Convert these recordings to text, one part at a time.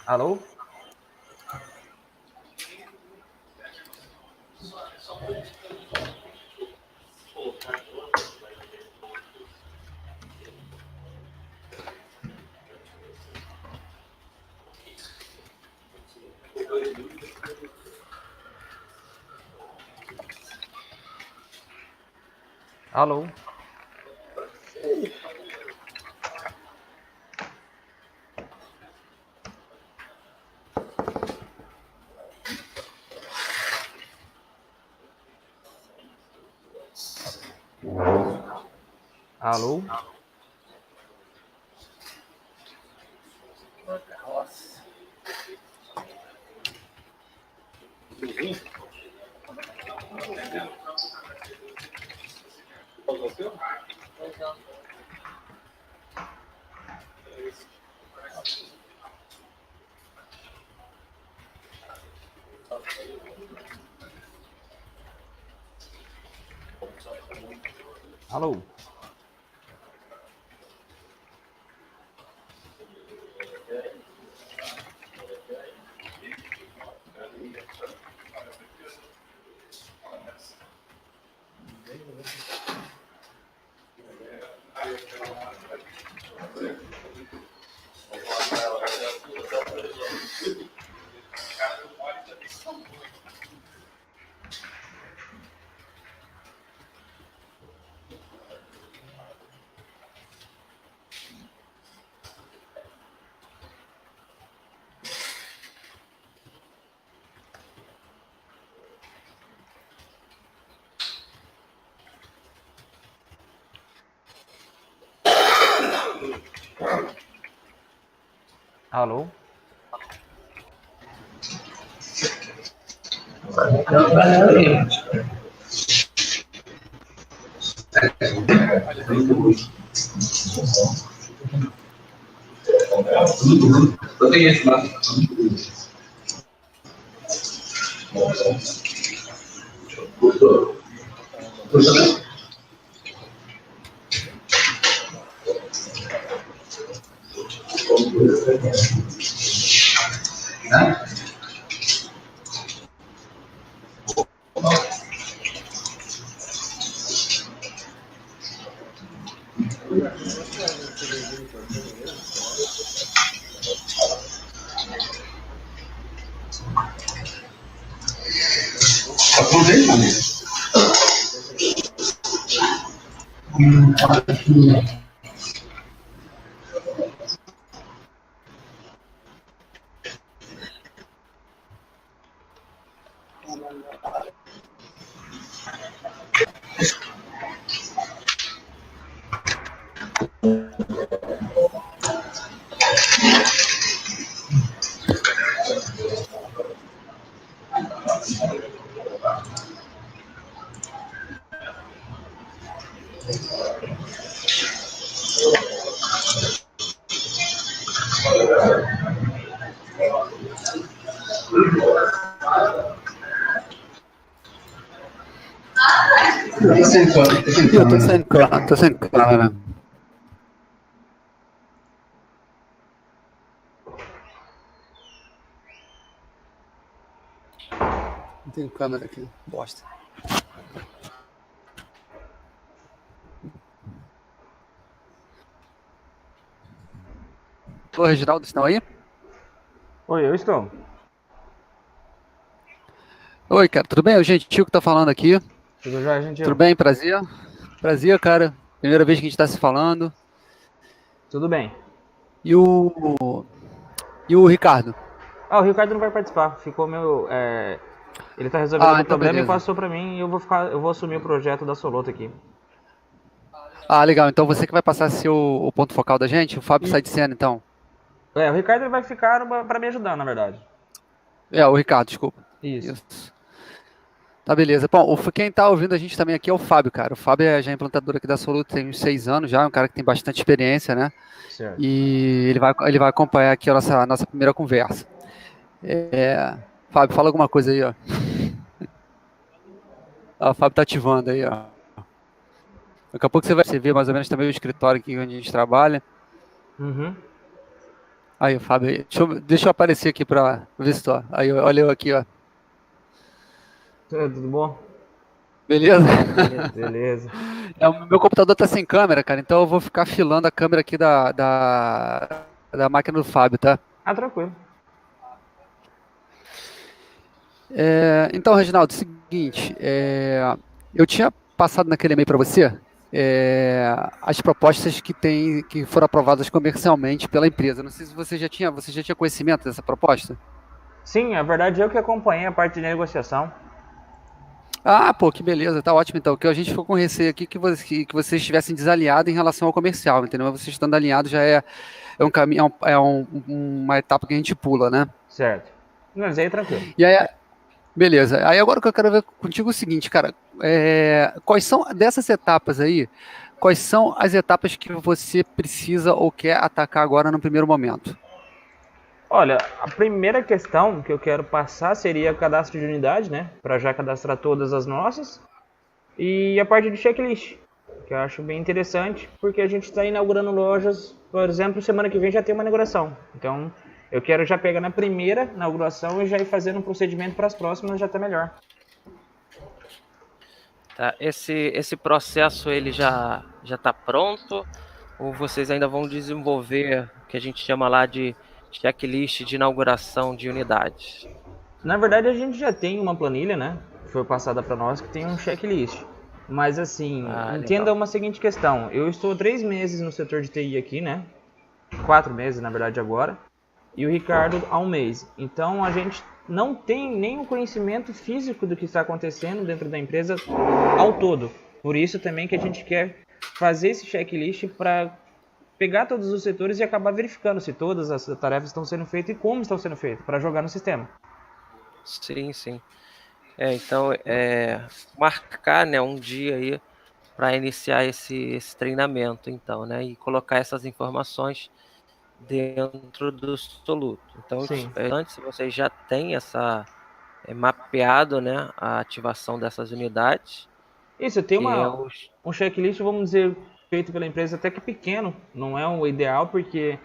Alô? Alô? Alô? Alô? Alô? Eu tô sem câmera. Não tem câmera aqui, bosta. Ô, Reginaldo, estão aí? Oi, eu estou. Oi, cara, tudo bem? É o Gentil que tá falando aqui. Tudo jóia, Tudo gentil? bem? Prazer? Prazer, cara. Primeira vez que a gente tá se falando. Tudo bem. E o. E o Ricardo? Ah, o Ricardo não vai participar. Ficou meu. Ele tá resolvendo Ah, algum então problema e beleza. passou pra mim e eu vou assumir o projeto da Soloto aqui. Ah, legal. Então você que vai passar a ser o ponto focal da gente? O Fábio E, sai de cena, então. o Ricardo ele vai ficar pra me ajudar, na verdade. É, o Ricardo, desculpa. Isso. Isso. Tá, beleza. Bom, quem tá ouvindo a gente também aqui é o Fábio, cara. O Fábio é já implantador aqui da Soluto, tem uns 6 anos já, é um cara que tem bastante experiência, né? Certo. E ele vai acompanhar aqui a nossa primeira conversa. Fábio, fala alguma coisa aí, ó. Ah, o Fábio tá ativando aí, ó. Daqui a pouco você vai ver mais ou menos também o escritório aqui onde a gente trabalha. Uhum. Aí, Fábio, deixa eu aparecer aqui pra ver se tô. Aí, olha eu aqui, ó. Tudo bom? Beleza? Beleza. O meu computador tá sem câmera, cara, então eu vou ficar filando a câmera aqui da máquina do Fábio, tá? Ah, tranquilo. Então, Reginaldo, seguinte, eu tinha passado naquele e-mail para você as propostas que foram aprovadas comercialmente pela empresa. Não sei se você já tinha conhecimento dessa proposta? Sim, na verdade eu que acompanhei a parte de negociação. Ah, pô, que beleza, tá ótimo então. Que a gente ficou com receio aqui que vocês estivessem desalinhados em relação ao comercial, entendeu? Mas vocês estando alinhados já é um caminho, uma etapa que a gente pula, né? Certo. Mas aí tranquilo. E aí, beleza. Aí agora o que eu quero ver contigo é o seguinte, cara, quais são dessas etapas aí? Quais são as etapas que você precisa ou quer atacar agora no primeiro momento? Olha, a primeira questão que eu quero passar seria cadastro de unidade, né? Para já cadastrar todas as nossas. E a parte de checklist, que eu acho bem interessante, porque a gente está inaugurando lojas, por exemplo, semana que vem já tem uma inauguração. Então, eu quero já pegar na primeira inauguração e já ir fazendo um procedimento para as próximas, já está melhor. Tá, esse processo ele já está pronto ou vocês ainda vão desenvolver o que a gente chama lá de checklist de inauguração de unidades? Na verdade, a gente já tem uma planilha, né? Que foi passada para nós, que tem um checklist. Mas assim, entenda Legal. uma seguinte questão. Eu estou há 3 meses no setor de TI aqui, né? 4 meses, na verdade, agora. E o Ricardo há um mês. Então a gente não tem nenhum conhecimento físico do que está acontecendo dentro da empresa ao todo. Por isso também que a gente quer fazer esse checklist para pegar todos os setores e acabar verificando se todas as tarefas estão sendo feitas e como estão sendo feitas, para jogar no sistema. Sim, sim. Então, marcar, né, um dia aí para iniciar esse treinamento, então, né, e colocar essas informações dentro do Soluto. Então, Sim. antes vocês já têm essa mapeado, né, a ativação dessas unidades, Isso, tem que é os... um checklist, vamos dizer, feito pela empresa até que pequeno. Não é o ideal, porque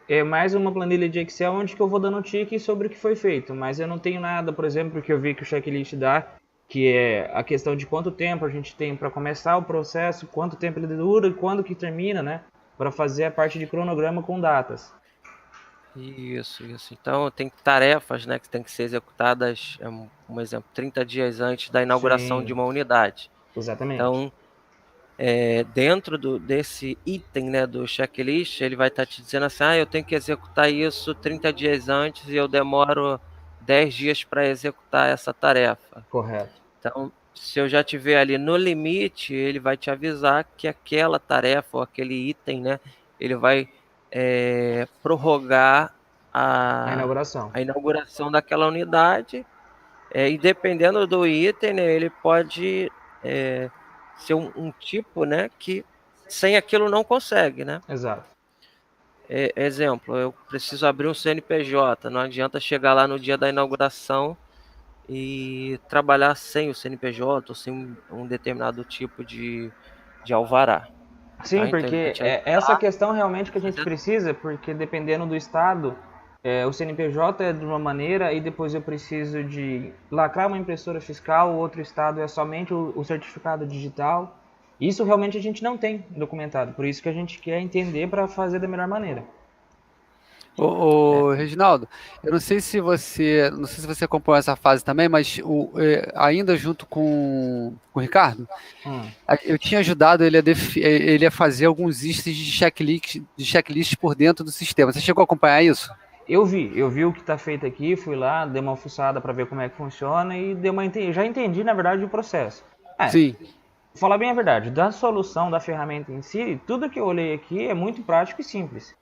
é mais uma planilha de Excel onde que eu vou dando tique sobre o que foi feito. Mas eu não tenho nada, por exemplo, que eu vi que o checklist dá, que é a questão de quanto tempo a gente tem para começar o processo, quanto tempo ele dura e quando que termina, né? Para fazer a parte de cronograma com datas. Isso. Então, tem tarefas, né, que tem que ser executadas, um exemplo, 30 dias antes da inauguração de Sim, uma unidade. exatamente. Então, dentro desse item, né, do checklist, ele vai estar te dizendo assim, eu tenho que executar isso 30 dias antes e eu demoro 10 dias para executar essa tarefa. Correto. Então, se eu já tiver ali no limite, ele vai te avisar que aquela tarefa ou aquele item, né, ele vai prorrogar A inauguração. a inauguração daquela unidade, e dependendo do item, né, ele pode ser um tipo, né, que sem aquilo não consegue, né? Exato. Exemplo, eu preciso abrir um CNPJ, não adianta chegar lá no dia da inauguração e trabalhar sem o CNPJ ou sem um determinado tipo de alvará. Sim, Tá? Então ele vai porque te é essa ajudar. questão realmente que a gente precisa, porque dependendo do estado, o CNPJ é de uma maneira e depois eu preciso de lacrar uma impressora fiscal, o outro estado é somente o certificado digital. Isso realmente a gente não tem documentado, por isso que a gente quer entender para fazer da melhor maneira. Ô, Reginaldo, eu não sei se você acompanhou essa fase também, mas ainda junto com o Ricardo, Hum. eu tinha ajudado ele a fazer alguns itens de checklist por dentro do sistema. Você chegou a acompanhar isso? Eu vi o que está feito aqui, fui lá, dei uma fuçada para ver como é que funciona e já entendi na verdade o processo. Sim. Falar bem a verdade, da solução da ferramenta em si, tudo que eu olhei aqui é muito prático e simples.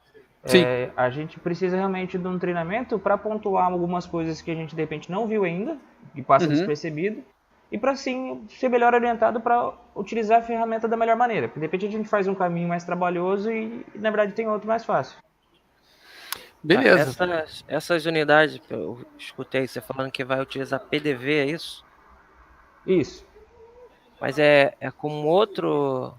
Sim. A gente precisa realmente de um treinamento para pontuar algumas coisas que a gente de repente não viu ainda, que passa Uhum. despercebido, e para sim ser melhor orientado para utilizar a ferramenta da melhor maneira. Porque de repente a gente faz um caminho mais trabalhoso e na verdade tem outro mais fácil. Beleza. Essas unidades, eu escutei você falando que vai utilizar PDV, é isso? Isso. Mas é com outro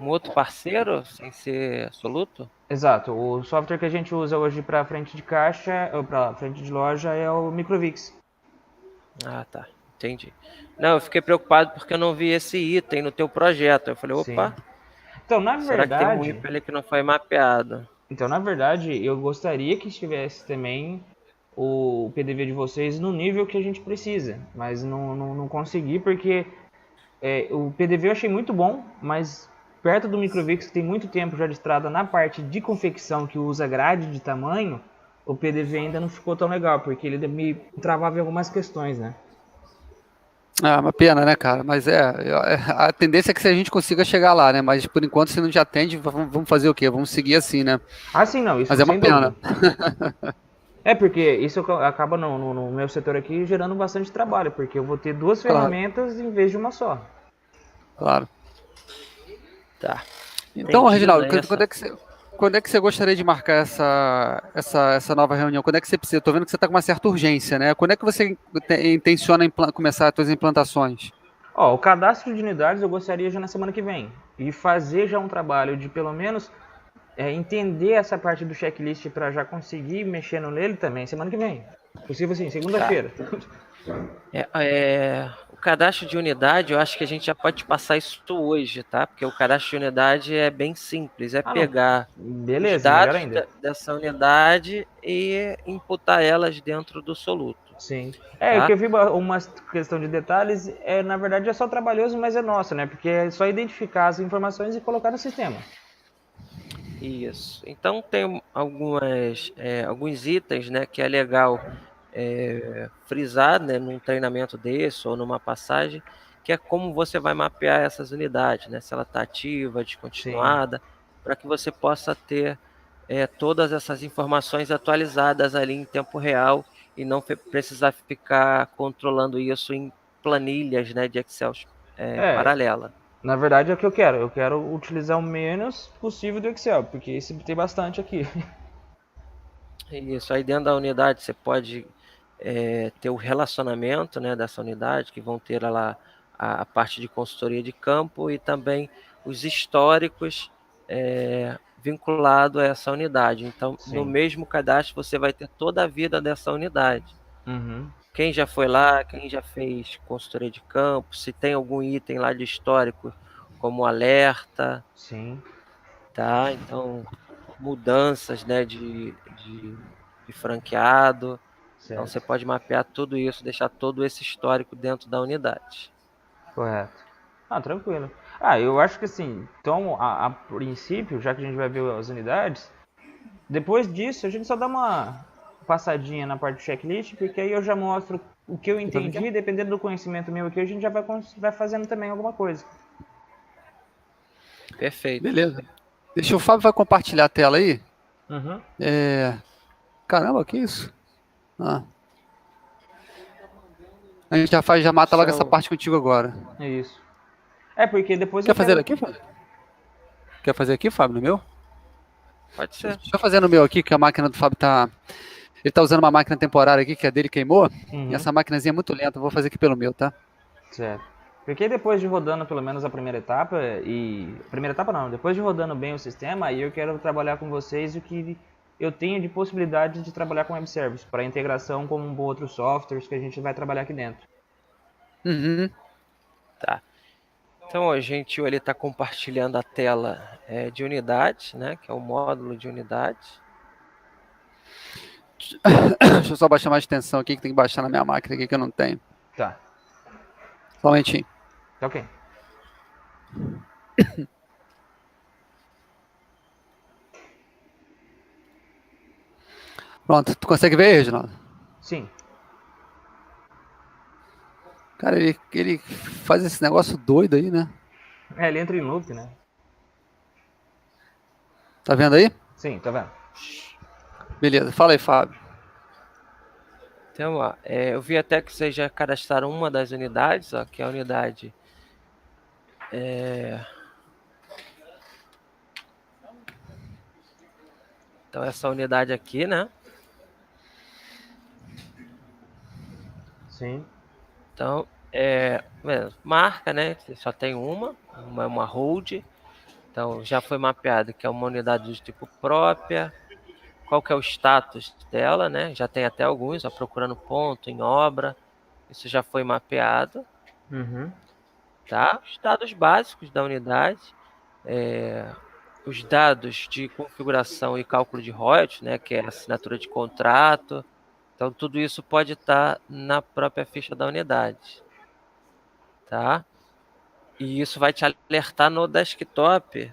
Um outro parceiro, sem ser Soluto? Exato. O software que a gente usa hoje para frente de caixa, ou para frente de loja, é o Microvix. Ah, tá. Entendi. Não, eu fiquei preocupado porque eu não vi esse item no teu projeto. Eu falei, Sim. opa, Então, na será que tem um verdade, IP ali que não foi mapeado? eu gostaria que estivesse também o PDV de vocês no nível que a gente precisa, mas não consegui porque o PDV eu achei muito bom, mas perto do Microvix, que tem muito tempo já de estrada na parte de confecção que usa grade de tamanho, o PDV ainda não ficou tão legal, porque ele me travava em algumas questões, né? Ah, uma pena, né, cara? Mas a tendência é que se a gente consiga chegar lá, né? Mas por enquanto, se não te atende, vamos fazer o quê? Vamos seguir assim, né? Ah, sim, não, Mas isso é uma sem dúvida. pena. É porque isso acaba no meu setor aqui gerando bastante trabalho, porque eu vou ter duas Claro, ferramentas em vez de uma só. claro. Tá. Então, Entendi, Reginaldo, Lessa. quando é que você gostaria de marcar essa nova reunião? Quando é que você precisa? Estou vendo que você está com uma certa urgência, né? Quando é que você intenciona começar as suas implantações? Ó, o cadastro de unidades eu gostaria já na semana que vem. E fazer já um trabalho de pelo menos entender essa parte do checklist para já conseguir mexendo nele também semana que vem. Possível assim, Tá. segunda-feira. O cadastro de unidade, eu acho que a gente já pode passar isso hoje, tá? Porque o cadastro de unidade é bem simples, é Ah, não. pegar os Beleza, melhor dados ainda. dessa unidade e imputar elas dentro do Soluto, Sim. O que tá? eu vi uma questão de detalhes, na verdade é só trabalhoso, mas é nosso, né? Porque é só identificar as informações e colocar no sistema. Isso. Então tem alguns itens, né, que é legal frisar, né, num treinamento desse ou numa passagem, que é como você vai mapear essas unidades, né, se ela está ativa, Sim. descontinuada, para que você possa ter todas essas informações atualizadas ali em tempo real e não precisar ficar controlando isso em planilhas, né, de Excel É, paralela. na verdade é o que eu quero. Eu quero utilizar o menos possível do Excel, porque esse tem bastante aqui. Isso, aí dentro da unidade você pode ter o relacionamento, né, dessa unidade, que vão ter lá a parte de consultoria de campo e também os históricos vinculado a essa unidade. Então, no Sim. mesmo cadastro você vai ter toda a vida dessa unidade. Uhum. Quem já foi lá, quem já fez consultoria de campo, se tem algum item lá de histórico, como alerta, Sim. tá? Então, mudanças, né, de franqueado. Então você Certo. pode mapear tudo isso, deixar todo esse histórico dentro da unidade. Correto. Ah, tranquilo. Ah, eu acho que assim, então, a princípio, já que a gente vai ver as unidades, depois disso a gente só dá uma passadinha na parte do checklist, porque aí eu já mostro o que eu Quer fazer o quê? entendi, dependendo do conhecimento meu aqui, a gente já vai fazendo também alguma coisa. Perfeito. Beleza. Deixa o Fábio vai compartilhar a tela aí. Uhum. É, Caramba, que isso? Ah, a gente já mata logo essa Só parte contigo agora. é isso. É porque depois eu Quer fazer quero. aqui, Fábio? Quer fazer aqui, Fábio, no meu? Pode ser. Deixa eu fazer no meu aqui, que a máquina do Fábio tá. Ele tá usando uma máquina temporária aqui, que a dele queimou. E Uhum. essa maquinazinha é muito lenta. Eu vou fazer aqui pelo meu, tá? Certo. Porque depois de rodando pelo menos a primeira etapa, e. Primeira etapa não, depois de rodando bem o sistema, aí eu quero trabalhar com vocês o que eu tenho de possibilidades de trabalhar com web service, para integração com outros softwares que a gente vai trabalhar aqui dentro. Uhum. Tá. Então a gente ele está compartilhando a tela de unidade, né? Que é o módulo de unidade. Deixa eu só baixar mais tensão aqui, que tem que baixar na minha máquina aqui, que eu não tenho. Tá. Só um momentinho. Tá ok. Pronto, tu consegue ver aí, Reginaldo? Sim. Cara, ele faz esse negócio doido aí, né? Ele entra em loop, né? Tá vendo aí? Sim, tá vendo? Beleza, fala aí, Fábio. Então, ó, eu vi até que vocês já cadastraram uma das unidades, ó, que é a unidade. Então, essa unidade aqui, né? Sim. Então, marca, né? Só tem uma é uma hold. Então, já foi mapeado que é uma unidade de tipo própria, qual que é o status dela, né? Já tem até alguns, ó, procurando ponto em obra, isso já foi mapeado, Uhum. tá? Os dados básicos da unidade, os dados de configuração e cálculo de royalties, né? Que é a assinatura de contrato. Então, tudo isso pode estar na própria ficha da unidade, tá? E isso vai te alertar no desktop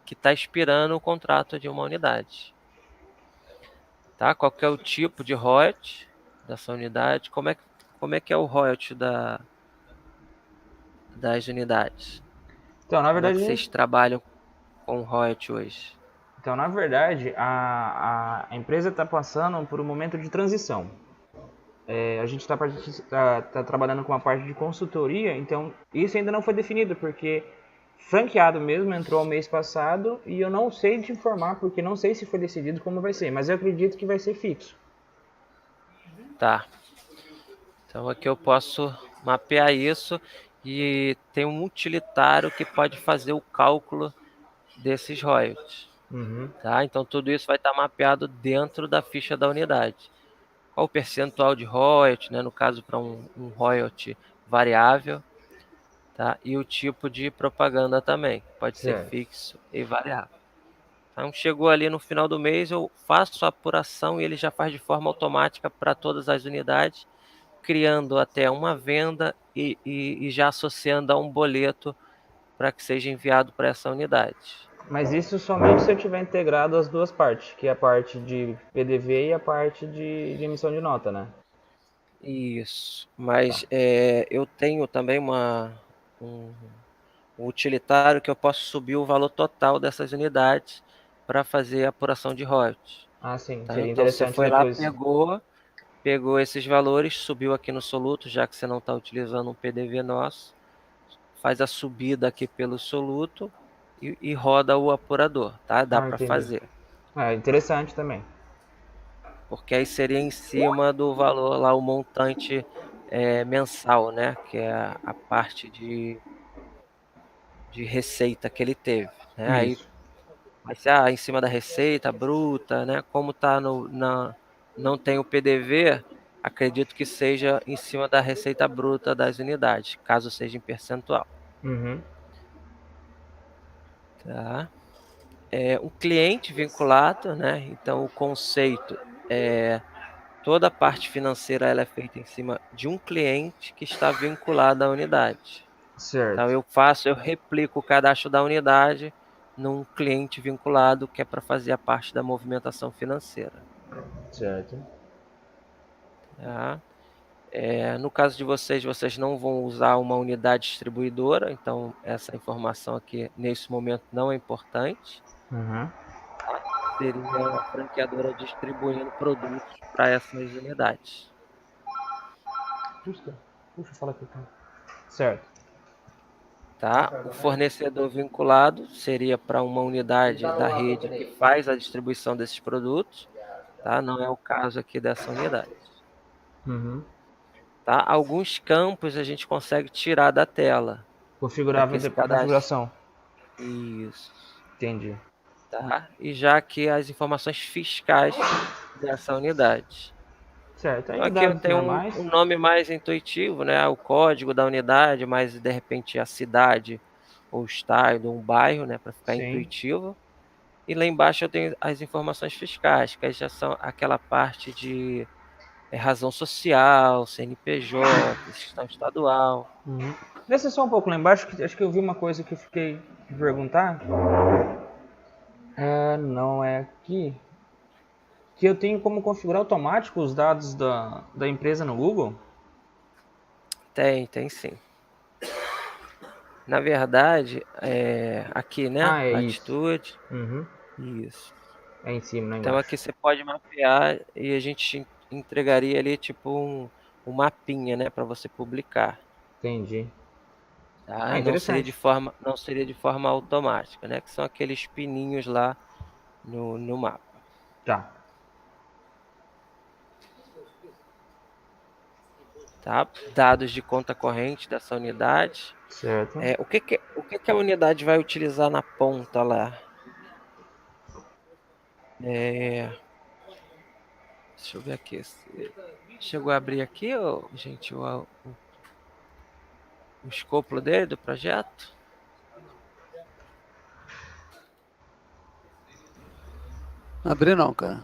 que está expirando o contrato de uma unidade, tá? Qual que é o tipo de royalty dessa unidade? Como é que é o royalty das unidades? Então, na Como é verdade, que vocês trabalham com royalty hoje? a empresa está passando por um momento de transição. A gente está trabalhando com a parte de consultoria, então isso ainda não foi definido, porque franqueado mesmo entrou o mês passado e eu não sei te informar, porque não sei se foi decidido como vai ser, mas eu acredito que vai ser fixo. Tá. Então aqui eu posso mapear isso e tem um utilitário que pode fazer o cálculo desses royalties. Uhum. Tá? Então tudo isso vai estar mapeado dentro da ficha da unidade. Qual o percentual de royalty, né? No caso para um royalty variável, tá? E o tipo de propaganda também, pode ser Certo. fixo e variável. Então chegou ali no final do mês, eu faço a apuração e ele já faz de forma automática para todas as unidades, criando até uma venda e já associando a um boleto para que seja enviado para essa unidade. Mas isso somente se eu tiver integrado as duas partes, que é a parte de PDV e a parte de emissão de nota, né? Isso, Tá. mas eu tenho também um, um utilitário que eu posso subir o valor total dessas unidades para fazer a apuração de royalties. Ah, sim. Tá? Seria Então você interessante foi lá, depois. pegou esses valores, subiu aqui no Soluto, já que você não está utilizando um PDV nosso, faz a subida aqui pelo Soluto e roda o apurador, tá? Dá Ah, para entendi. fazer. Interessante também. Porque aí seria em cima do valor lá, o montante mensal, né? Que é a parte de receita que ele teve, né? Aí Isso. vai ser em cima da receita bruta, né? Como tá não tem o PDV, acredito que seja em cima da receita bruta das unidades, caso seja em percentual, Uhum. tá? Um cliente vinculado, né? Então o conceito é toda a parte financeira ela é feita em cima de um cliente que está vinculado à unidade. Então Certo. eu replico o cadastro da unidade num cliente vinculado que é para fazer a parte da movimentação financeira. Certo. Tá? No caso de vocês não vão usar uma unidade distribuidora, então essa informação aqui nesse momento não é importante. Uhum. Seria a franqueadora distribuindo produtos para essas unidades. Puxa, puxa, fala aqui, cara. Certo. Tá? O fornecedor vinculado seria para uma unidade da rede que faz a distribuição desses produtos, tá? Não é o caso aqui dessa unidade. Uhum. Tá? Alguns campos a gente consegue tirar da tela para que Configurável esse de cadastro. configuração. Isso. Entendi. Tá? E já aqui as informações fiscais dessa unidade. Certo. Então Aí aqui eu dados tenho normais. um nome mais intuitivo, né? O código da unidade, mas de repente a cidade ou o estado, um bairro, né? Para ficar Sim. intuitivo. E lá embaixo eu tenho as informações fiscais, que aí já são aquela parte de razão social, CNPJ, instituição estadual. Uhum. Desce só um pouco lá embaixo, que acho que eu vi uma coisa que eu fiquei de perguntar. Não é aqui. Que eu tenho como configurar automático os dados da empresa no Google? Tem sim. Na verdade, aqui, né? É isso. Latitude. Uhum. Isso. É em cima, não é Então embaixo. aqui você pode mapear e a gente entregaria ali tipo um mapinha, né, para você publicar, Entendi. tá? Interessante. Não seria de forma automática, né? Que são aqueles pininhos lá no mapa. Tá. tá? Dados de conta corrente dessa unidade. Certo. O que a unidade vai utilizar na ponta lá? Deixa eu ver aqui. Chegou a abrir aqui, gente, o escopo dele, do projeto? Abrir não, cara.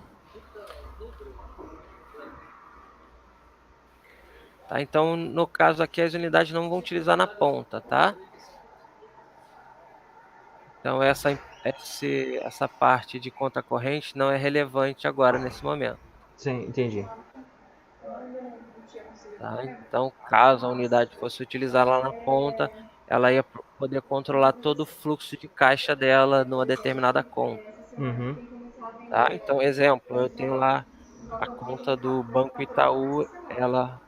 Tá, então, no caso aqui, as unidades não vão utilizar na ponta, tá? Então, essa parte de conta corrente não é relevante agora, nesse momento. Sim, entendi. Tá? Então, caso a unidade fosse utilizar lá na ponta, ela ia poder controlar todo o fluxo de caixa dela numa determinada conta. Uhum. Tá? Então, exemplo, eu tenho lá a conta do Banco Itaú, ela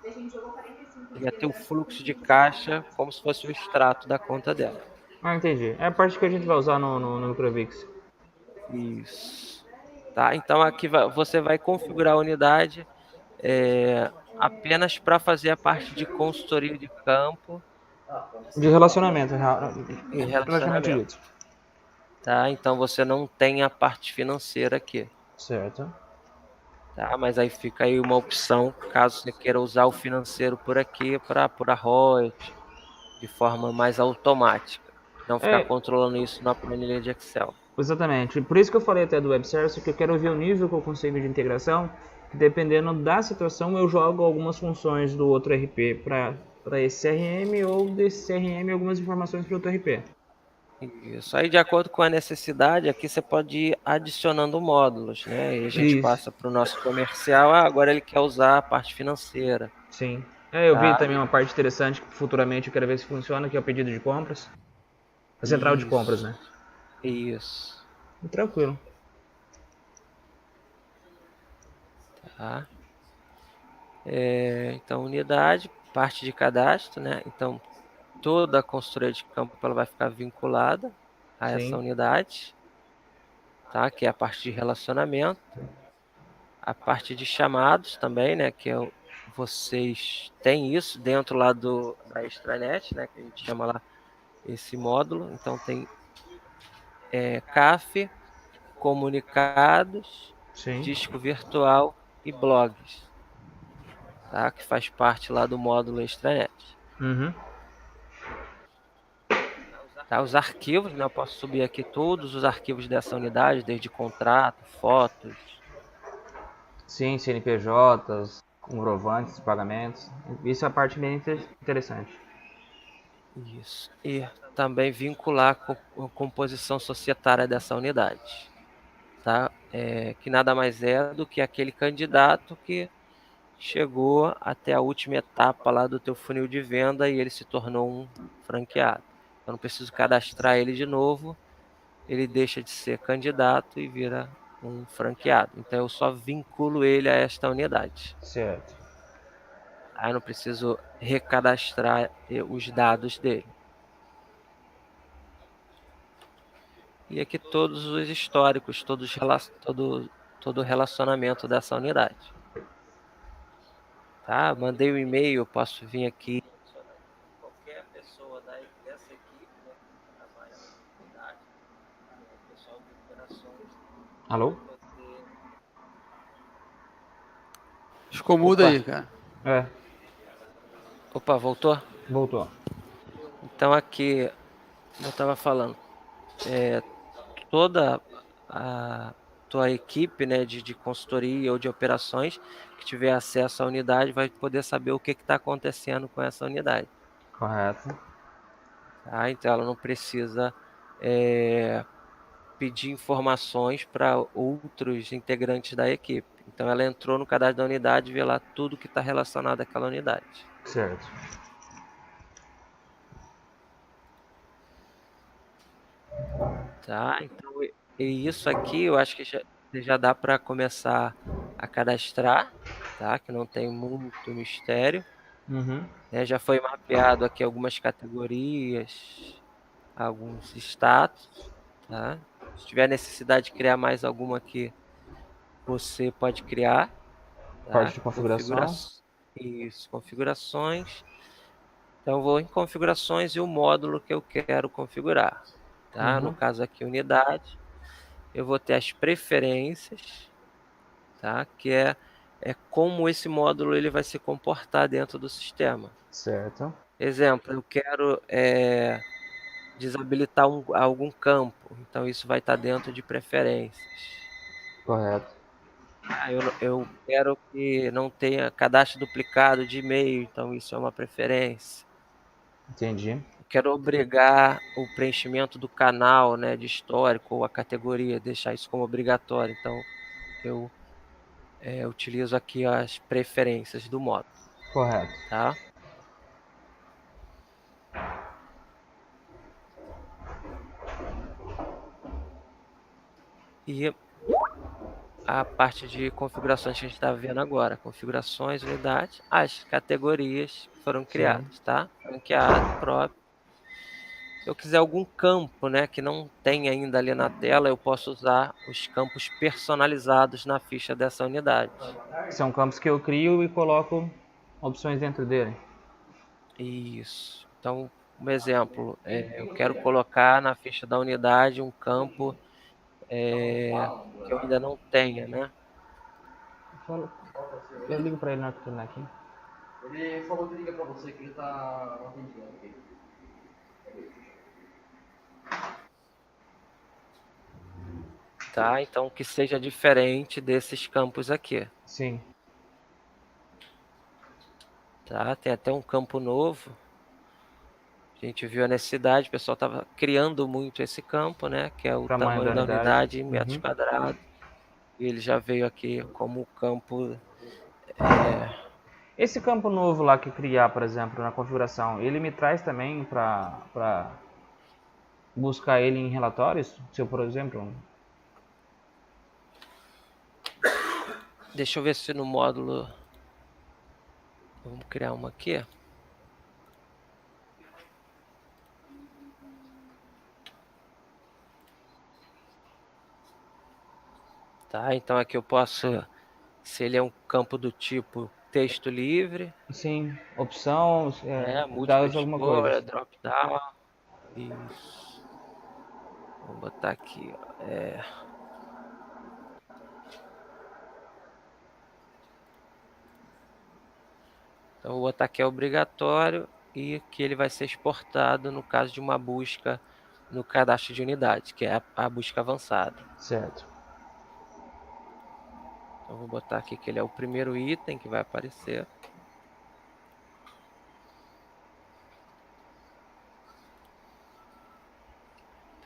ia ter o fluxo de caixa como se fosse o extrato da conta dela. Ah, entendi. É a parte que a gente vai usar no Microvix. Isso. Tá? Então, aqui você vai configurar a unidade apenas para fazer a parte de consultoria de campo De relacionamento, e praticamente relacionamento. isso. Tá? Então, você não tem a parte financeira aqui. Certo. Tá? Mas aí fica aí uma opção, caso você queira usar o financeiro por aqui para apurar royalties de forma mais automática. Não ficar É, controlando isso na planilha de Excel. exatamente. Por isso que eu falei até do Web Service, que eu quero ver o nível que eu consigo de integração, que dependendo da situação eu jogo algumas funções do outro RP para esse CRM ou desse CRM algumas informações para outro RP. Isso aí, de acordo com a necessidade, aqui você pode ir adicionando módulos, né? E a gente Isso. passa para o nosso comercial, agora ele quer usar a parte financeira. Sim. Eu vi Tá? também uma parte interessante que futuramente eu quero ver se funciona, que é o pedido de compras. A central de compras, Isso, né? isso. Tranquilo. Tá? Então, unidade, parte de cadastro, né? Então, toda a consultoria de campo ela vai ficar vinculada a essa Sim. unidade, tá? Que é a parte de relacionamento. A parte de chamados também, né? Que vocês têm isso dentro lá da extranet, né? Que a gente chama lá esse módulo. Então tem CAF, comunicados, Sim. disco virtual e blogs, tá? Que faz parte lá do módulo extranet. Uhum. Tá? Os arquivos, né? Eu posso subir aqui todos os arquivos dessa unidade, desde contrato, fotos. Sim, CNPJs, comprovantes de pagamentos. Isso é a parte bem interessante. Isso. E também vincular a composição societária dessa unidade. Tá? Que nada mais é do que aquele candidato que chegou até a última etapa lá do teu funil de venda e ele se tornou um franqueado. Eu não preciso cadastrar ele de novo, ele deixa de ser candidato e vira um franqueado. Então eu só vinculo ele a esta unidade. Certo. Aí eu não preciso recadastrar os dados dele. E aqui todos os históricos, todo o relacionamento dessa unidade. Tá? Mandei um e-mail, eu posso vir aqui. Qualquer pessoa dessa equipe, né, que trabalha na unidade, pessoal de operações, Alô? poder... Ficou mudo Opa. aí, cara. Opa, voltou? Voltou. Então aqui, como eu estava falando, toda a tua equipe, né, de consultoria ou de operações que tiver acesso à unidade vai poder saber o que está acontecendo com essa unidade. Correto. Tá? Então ela não precisa pedir informações para outros integrantes da equipe. Então ela entrou no cadastro da unidade e vê lá tudo que está relacionado àquela unidade. Certo. Tá? Então isso aqui eu acho que já dá para começar a cadastrar, tá? Que não tem muito mistério. Uhum. Já foi mapeado aqui algumas categorias, alguns status, tá? Se tiver necessidade de criar mais alguma aqui, você pode criar, tá? Parte de configuração. Isso, configurações. Então, eu vou em configurações e o módulo que eu quero configurar. Tá? No Uhum. caso aqui, unidade. Eu vou ter as preferências, tá? Que é como esse módulo ele vai se comportar dentro do sistema. Certo. Exemplo, eu quero desabilitar algum campo. Então, isso vai estar dentro de preferências. Correto. Eu quero que não tenha cadastro duplicado de e-mail, então isso é uma preferência. Entendi. Eu quero obrigar o preenchimento do canal, né, de histórico ou a categoria, deixar isso como obrigatório. Então, eu utilizo aqui as preferências do módulo, Correto. tá? E a parte de configurações que a gente está vendo agora, configurações, unidade, as categorias que foram Sim. criadas, tá? Ranqueado próprio. Se eu quiser algum campo, né, que não tem ainda ali na tela, eu posso usar os campos personalizados na ficha dessa unidade. São campos que eu crio e coloco opções dentro dele. Isso. Então, um exemplo, eu quero colocar na ficha da unidade um campo que eu ainda não tenha, né? Eu ligo pra ele na hora que eu terminar aqui. Ele falou que liga pra você que ele tá no atendimento aqui. Tá? Então, que seja diferente desses campos aqui. Sim. Tá? Tem até um campo novo. A gente viu a necessidade, o pessoal estava criando muito esse campo, né? Que é o Tamanho da tamanho da unidade. unidade em metros Uhum. quadrados. E ele já veio aqui como campo. Esse campo novo lá que criar, por exemplo, na configuração, ele me traz também para buscar ele em relatórios? Se eu, por exemplo, Deixa eu ver se no módulo. Vamos criar uma aqui. Tá? Então aqui eu posso. Se ele é um campo do tipo texto livre, sim, opção, múltipla dados alguma coisa. escolha, drop down. Isso. Vou botar aqui, ó. Então, vou botar que é obrigatório e que ele vai ser exportado no caso de uma busca no cadastro de unidade, que é a busca avançada. Certo. Então, vou botar aqui que ele é o primeiro item que vai aparecer.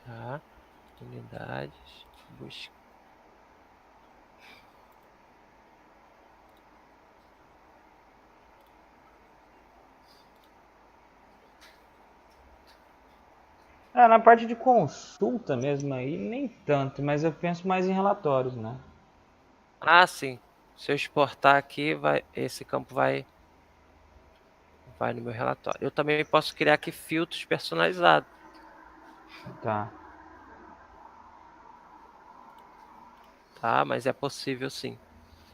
Tá? Unidades, busca. Na parte de consulta mesmo aí, nem tanto, mas eu penso mais em relatórios, né? Ah, sim. Se eu exportar aqui, esse campo vai no meu relatório. Eu também posso criar aqui filtros personalizados. Tá, Tá? Mas é possível sim.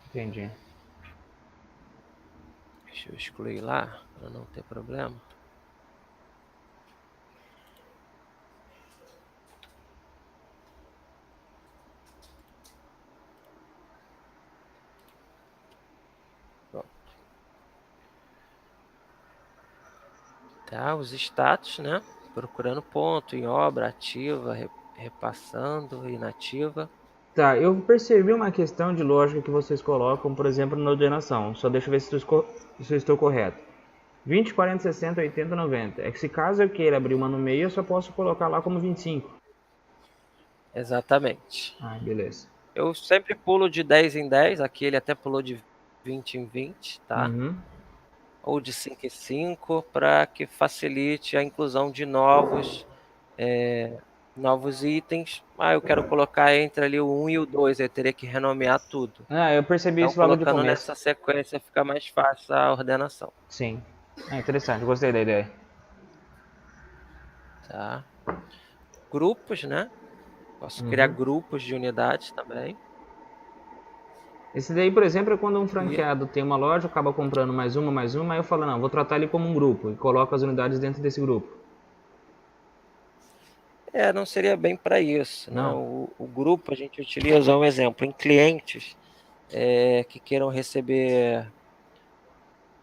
entendi. Deixa eu excluir lá, para não ter problema. Pronto. Tá? Os status, né? Procurando ponto em obra, ativa, repassando, inativa. Tá, eu percebi uma questão de lógica que vocês colocam, por exemplo, na ordenação. Só deixa eu ver se eu estou correto. 20, 40, 60, 80, 90. É que se caso eu queira abrir uma no meio, eu só posso colocar lá como 25. Exatamente. Ah, beleza. Eu sempre pulo de 10 em 10, aqui ele até pulou de 20 em 20, tá? Uhum. Ou de 5 em 5, para que facilite a inclusão de novos itens. Eu quero colocar entre ali o 1 e o 2, eu teria que renomear tudo. Ah, eu percebi Então, isso logo de colocando começo. nessa sequência, fica mais fácil a ordenação. Sim. Interessante, gostei da ideia. Tá? Grupos, né? Posso criar grupos de unidades também. Esse daí, por exemplo, é quando um E, franqueado tem uma loja, acaba comprando mais uma, aí eu falo, não, vou tratar ele como um grupo e coloco as unidades dentro desse grupo. não seria bem para isso, né? Não? O grupo a gente utiliza um exemplo em clientes que queiram receber,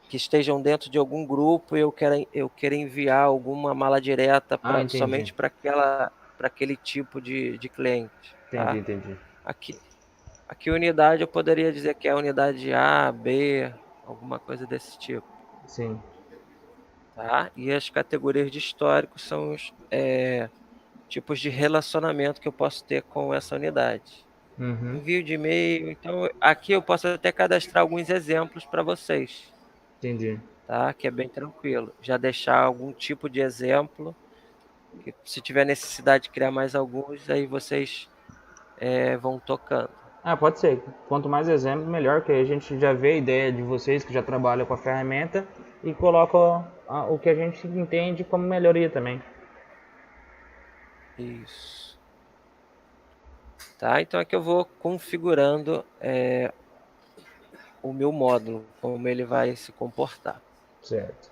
que estejam dentro de algum grupo e eu quero enviar alguma mala direta Ah, entendi. somente para aquele tipo de cliente, Entendi, tá? entendi. Aqui, aqui unidade eu poderia dizer que é a unidade A, B, alguma coisa desse tipo, Sim. tá? E as categorias de histórico são os tipos de relacionamento que eu posso ter com essa unidade. Uhum. Envio de e-mail, então aqui eu posso até cadastrar alguns exemplos para vocês, Entendi. tá? Que é bem tranquilo. Já deixar algum tipo de exemplo, que se tiver necessidade de criar mais alguns, aí vocês vão tocando. Ah, pode ser. Quanto mais exemplos, melhor, que aí a gente já vê a ideia de vocês que já trabalham com a ferramenta e coloca o que a gente entende como melhoria também. Isso. Tá? Então aqui eu vou configurando o meu módulo, como ele vai se comportar. Certo.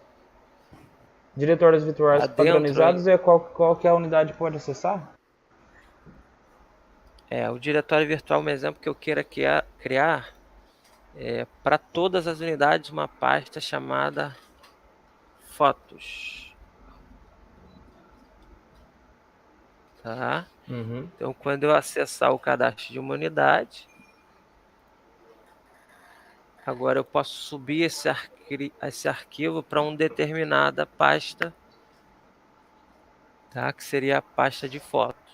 Diretórios virtuais Tá dentro aí, padronizados é qual que é a unidade que pode acessar? o diretório virtual, um exemplo que eu queira criar para todas as unidades uma pasta chamada fotos. Tá? Uhum. Então, quando eu acessar o cadastro de uma unidade, agora eu posso subir esse arquivo para uma determinada pasta, tá? Que seria a pasta de fotos.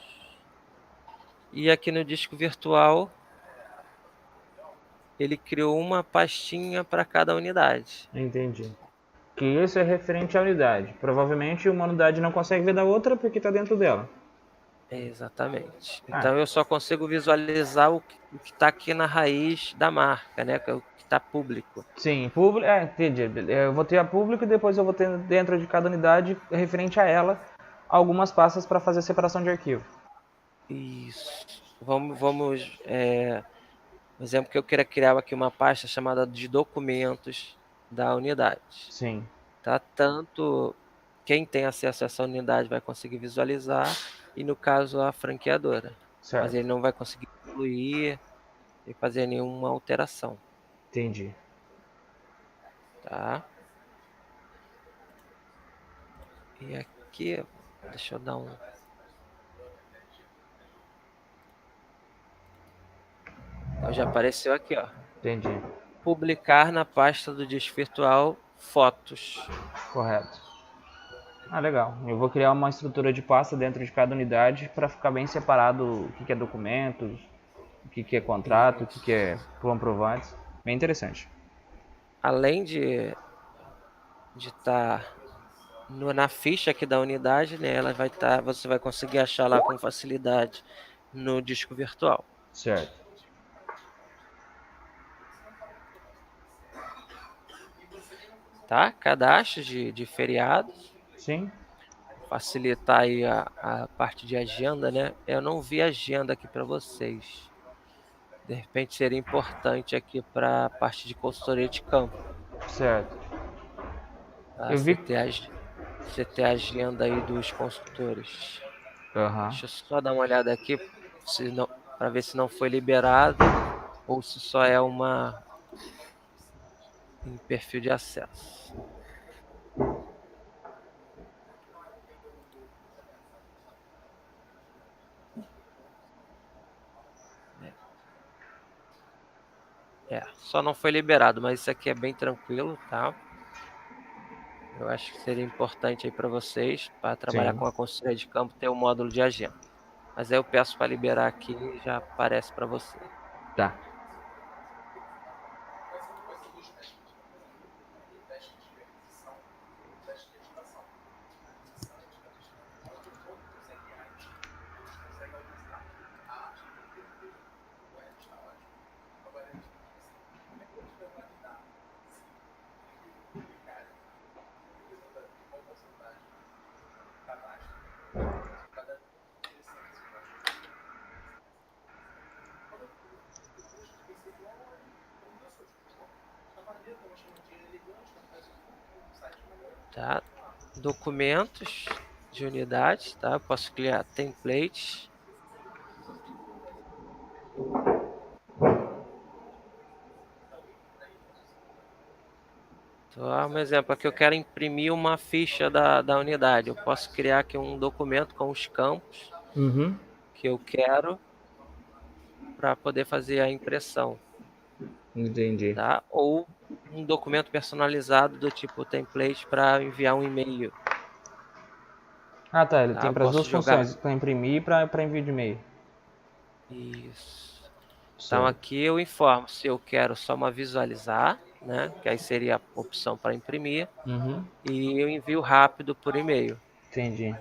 E aqui no disco virtual, ele criou uma pastinha para cada unidade. Entendi. Que isso é referente à unidade. Provavelmente uma unidade não consegue ver da outra porque está dentro dela. Exatamente. Ah, Então eu só consigo visualizar o que está aqui na raiz da marca, né? Que é o que está público. sim, público. É, entendi. Eu vou ter a público e depois eu vou ter dentro de cada unidade, referente a ela, algumas pastas para fazer a separação de arquivo. Isso. Por exemplo, que eu queira criar aqui uma pasta chamada de documentos da unidade. Sim, Tá? Tanto quem tem acesso a essa unidade vai conseguir visualizar e, no caso, a franqueadora. Mas ele certo. não vai conseguir incluir e fazer nenhuma alteração. Entendi. Tá? E aqui, deixa eu dar um... Então já apareceu aqui, ó. Entendi. Publicar na pasta do disco virtual fotos. Correto. Ah, legal. Eu vou criar uma estrutura de pasta dentro de cada unidade para ficar bem separado o que é documentos, o que é contrato, o que é comprovantes. Bem interessante. Além de estar na ficha aqui da unidade, né, ela vai estar, você vai conseguir achar lá com facilidade no disco virtual. Certo. Tá? Cadastro de feriados, Sim? facilitar aí a parte de agenda, né? Eu não vi agenda aqui para vocês. De repente seria importante aqui para a parte de consultoria de campo, Certo. tá? Eu vi. Você ter a agenda aí dos consultores. Aham. Deixa eu só dar uma olhada aqui para ver se não foi liberado ou se só é em perfil de acesso. Só não foi liberado, mas isso aqui é bem tranquilo, tá? Eu acho que seria importante aí para vocês, para trabalhar Sim. com a consultoria de campo, ter o módulo de agenda. Mas aí eu peço para liberar aqui e já aparece para você. Tá. Tá? Documentos de unidades, tá? Posso criar templates. Então, um exemplo aqui, eu quero imprimir uma ficha da unidade. Eu posso criar aqui um documento com os campos Uhum. que eu quero para poder fazer a impressão, Entendi. tá? Ou um documento personalizado do tipo template para enviar um e-mail, Ah, tá. Ele tá? tem Eu para as posso duas jogar funções, para imprimir e para envio de e-mail. isso. Então Certo. aqui eu informo se eu quero só uma visualizar, né? Que aí seria a opção para imprimir, Uhum. e eu envio rápido por e-mail. Entendi.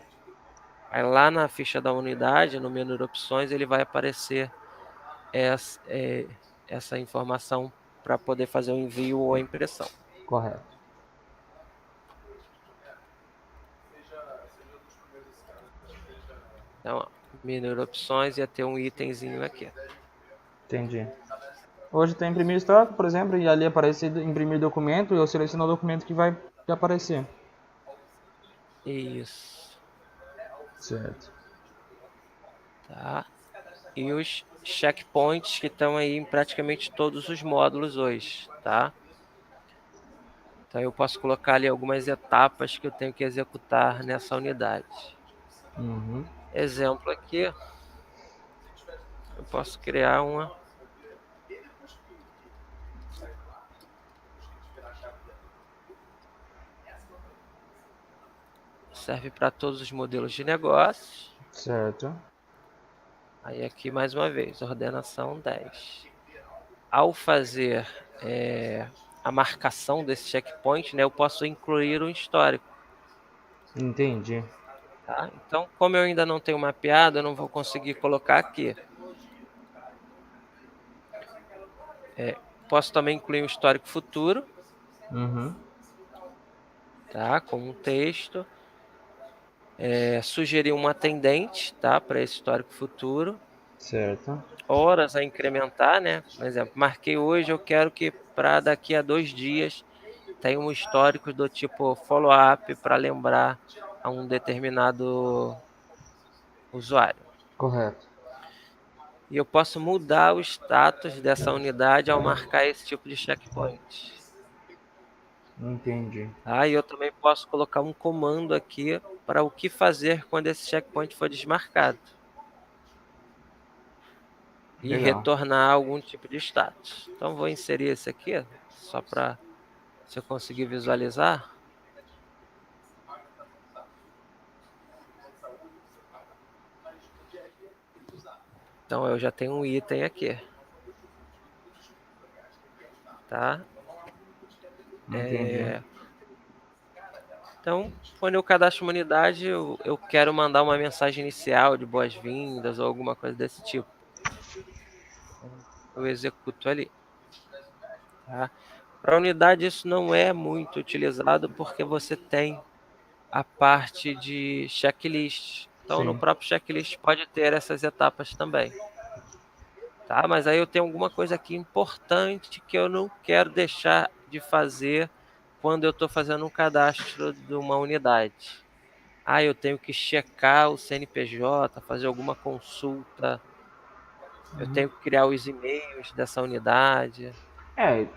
Aí lá na ficha da unidade, no menu de opções, ele vai aparecer essa informação para poder fazer o envio ou a impressão. Correto. Então, ó, menu de opções ia ter um itemzinho aqui. Entendi. Hoje tem imprimir estoque, por exemplo, e ali aparece imprimir documento, e eu seleciono o documento que vai aparecer. Isso, Certo. tá? E os checkpoints que estão aí em praticamente todos os módulos hoje, tá? Então eu posso colocar ali algumas etapas que eu tenho que executar nessa unidade. Uhum. Exemplo aqui, eu posso criar uma. Serve para todos os modelos de negócios. Certo. Aí aqui mais uma vez, ordenação 10. Ao fazer a marcação desse checkpoint, né, eu posso incluir um histórico. Entendi. Tá? Então, como eu ainda não tenho mapeado, eu não vou conseguir colocar aqui. Posso também incluir um histórico futuro, Uhum. tá? Com um texto. Sugerir um atendente, tá? Para esse histórico futuro. Certo. Horas a incrementar, né? Por exemplo, marquei hoje, eu quero que para daqui a 2 dias tenha um histórico do tipo follow-up para lembrar a um determinado usuário. Correto. E eu posso mudar o status dessa unidade ao marcar esse tipo de checkpoint. Entendi. E eu também posso colocar um comando aqui para o que fazer quando esse checkpoint for desmarcado. E Legal. retornar algum tipo de status. Então vou inserir esse aqui, só para se eu conseguir visualizar. Então eu já tenho um item aqui. Tá? Entendi. Então, quando eu cadastro uma unidade, eu quero mandar uma mensagem inicial de boas-vindas ou alguma coisa desse tipo. Eu executo ali. Tá? Para a unidade isso não é muito utilizado porque você tem a parte de checklist. Então no Sim. próprio checklist pode ter essas etapas também. Tá? Mas aí eu tenho alguma coisa aqui importante que eu não quero deixar de fazer quando eu estou fazendo um cadastro de uma unidade. Eu tenho que checar o CNPJ, fazer alguma consulta, eu tenho que criar os e-mails dessa unidade.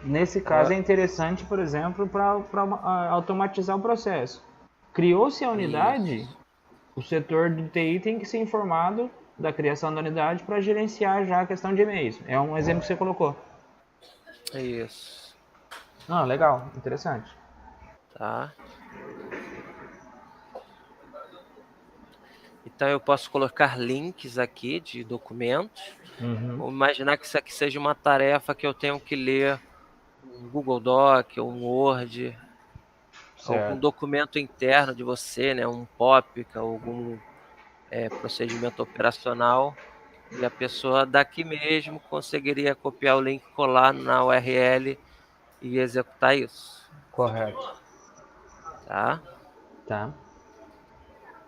Nesse caso Então, é interessante, por exemplo, para automatizar o processo. Criou-se a unidade, isso, o setor de TI tem que ser informado da criação da unidade para gerenciar já a questão de e-mails. É um exemplo que você colocou. isso, Ah, legal, interessante. tá? Então eu posso colocar links aqui de documentos. Uhum. Vou imaginar que isso aqui seja uma tarefa que eu tenho que ler um Google Doc ou um Word, algum Certo. documento interno de você, né? Um POP, algum procedimento operacional. E a pessoa daqui mesmo conseguiria copiar o link, colar na URL e executar isso, Correto. tá? Tá.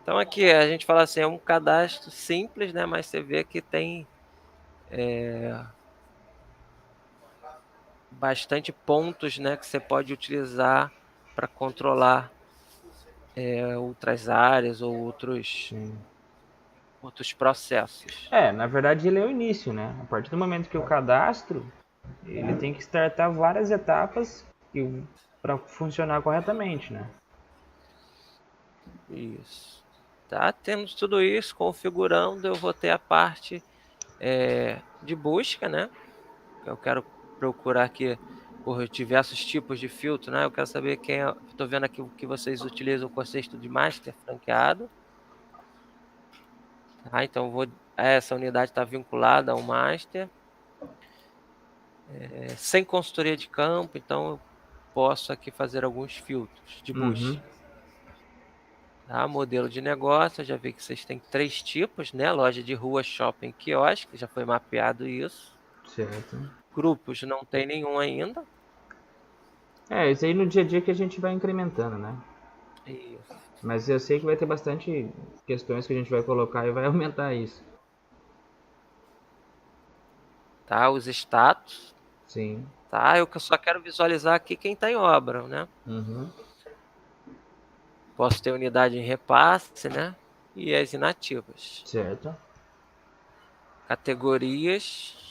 Então aqui a gente fala assim, é um cadastro simples, né? Mas você vê que tem bastante pontos, né, que você pode utilizar para controlar outras áreas ou outros Sim. processos. Na verdade ele é o início, né? A partir do momento que eu cadastro, ele tem que startar várias etapas para funcionar corretamente, né? Isso. Tá? Temos tudo isso configurando, eu vou ter a parte de busca, né? Eu quero procurar aqui por diversos tipos de filtro, né? Eu quero saber quem é. Estou vendo aqui que vocês utilizam o conceito de master franqueado. Tá? Então essa unidade está vinculada ao master. Sem consultoria de campo, então eu posso aqui fazer alguns filtros de busca. Tá? Modelo de negócio, eu já vi que vocês têm 3 tipos, né? Loja de rua, shopping, quiosque, já foi mapeado isso. Certo. Grupos não tem nenhum ainda. Isso aí no dia a dia que a gente vai incrementando, né? Isso. Mas eu sei que vai ter bastante questões que a gente vai colocar e vai aumentar isso. Tá? Os status. Sim. Tá? Eu só quero visualizar aqui quem está em obra, né? Uhum. Posso ter unidade em repasse, né? E as inativas. Certo. Categorias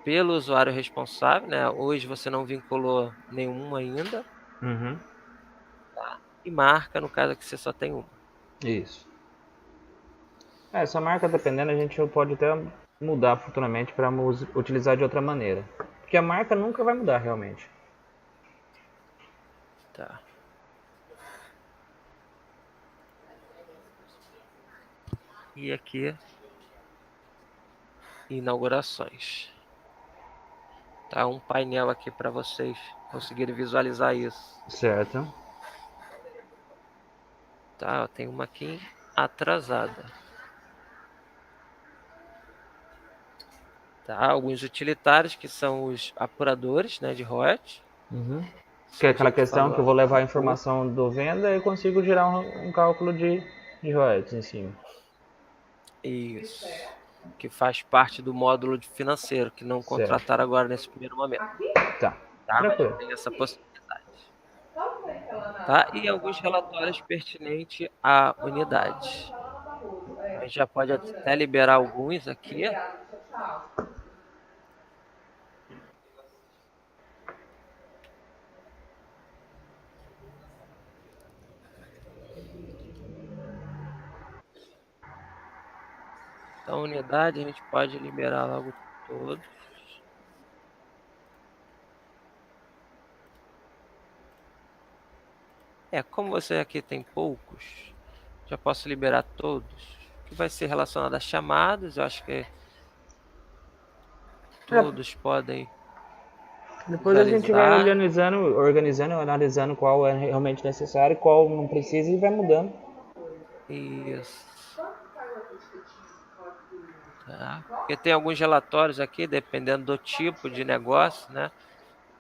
pelo usuário responsável, né? Hoje você não vinculou nenhuma ainda. Uhum. E marca, no caso aqui você só tem uma. Isso. Essa marca, dependendo, a gente pode até mudar futuramente para utilizar de outra maneira. Porque a marca nunca vai mudar realmente. Tá. E aqui, inaugurações. Tá um painel aqui para vocês conseguirem visualizar isso. Certo. Tá, tem uma aqui atrasada. Tá, alguns utilitários que são os apuradores, né, de royalties. Uhum. Que é aquela questão que eu vou levar a informação do venda e consigo gerar um cálculo de royalties em cima. Isso. Que faz parte do módulo de financeiro, que não contrataram agora nesse primeiro momento. Tá. Tá? Tranquilo. Mas tem essa possibilidade. Tá? E alguns relatórios pertinentes à unidade. A gente já pode até liberar alguns aqui. Então, unidade a gente pode liberar logo todos. Como você aqui tem poucos, já posso liberar todos. Que vai ser relacionado a chamadas, eu acho que todos podem. Depois a gente vai organizando, analisando qual é realmente necessário, qual não precisa e vai mudando. Isso. Tá. Porque tem alguns relatórios aqui, dependendo do tipo de negócio, né?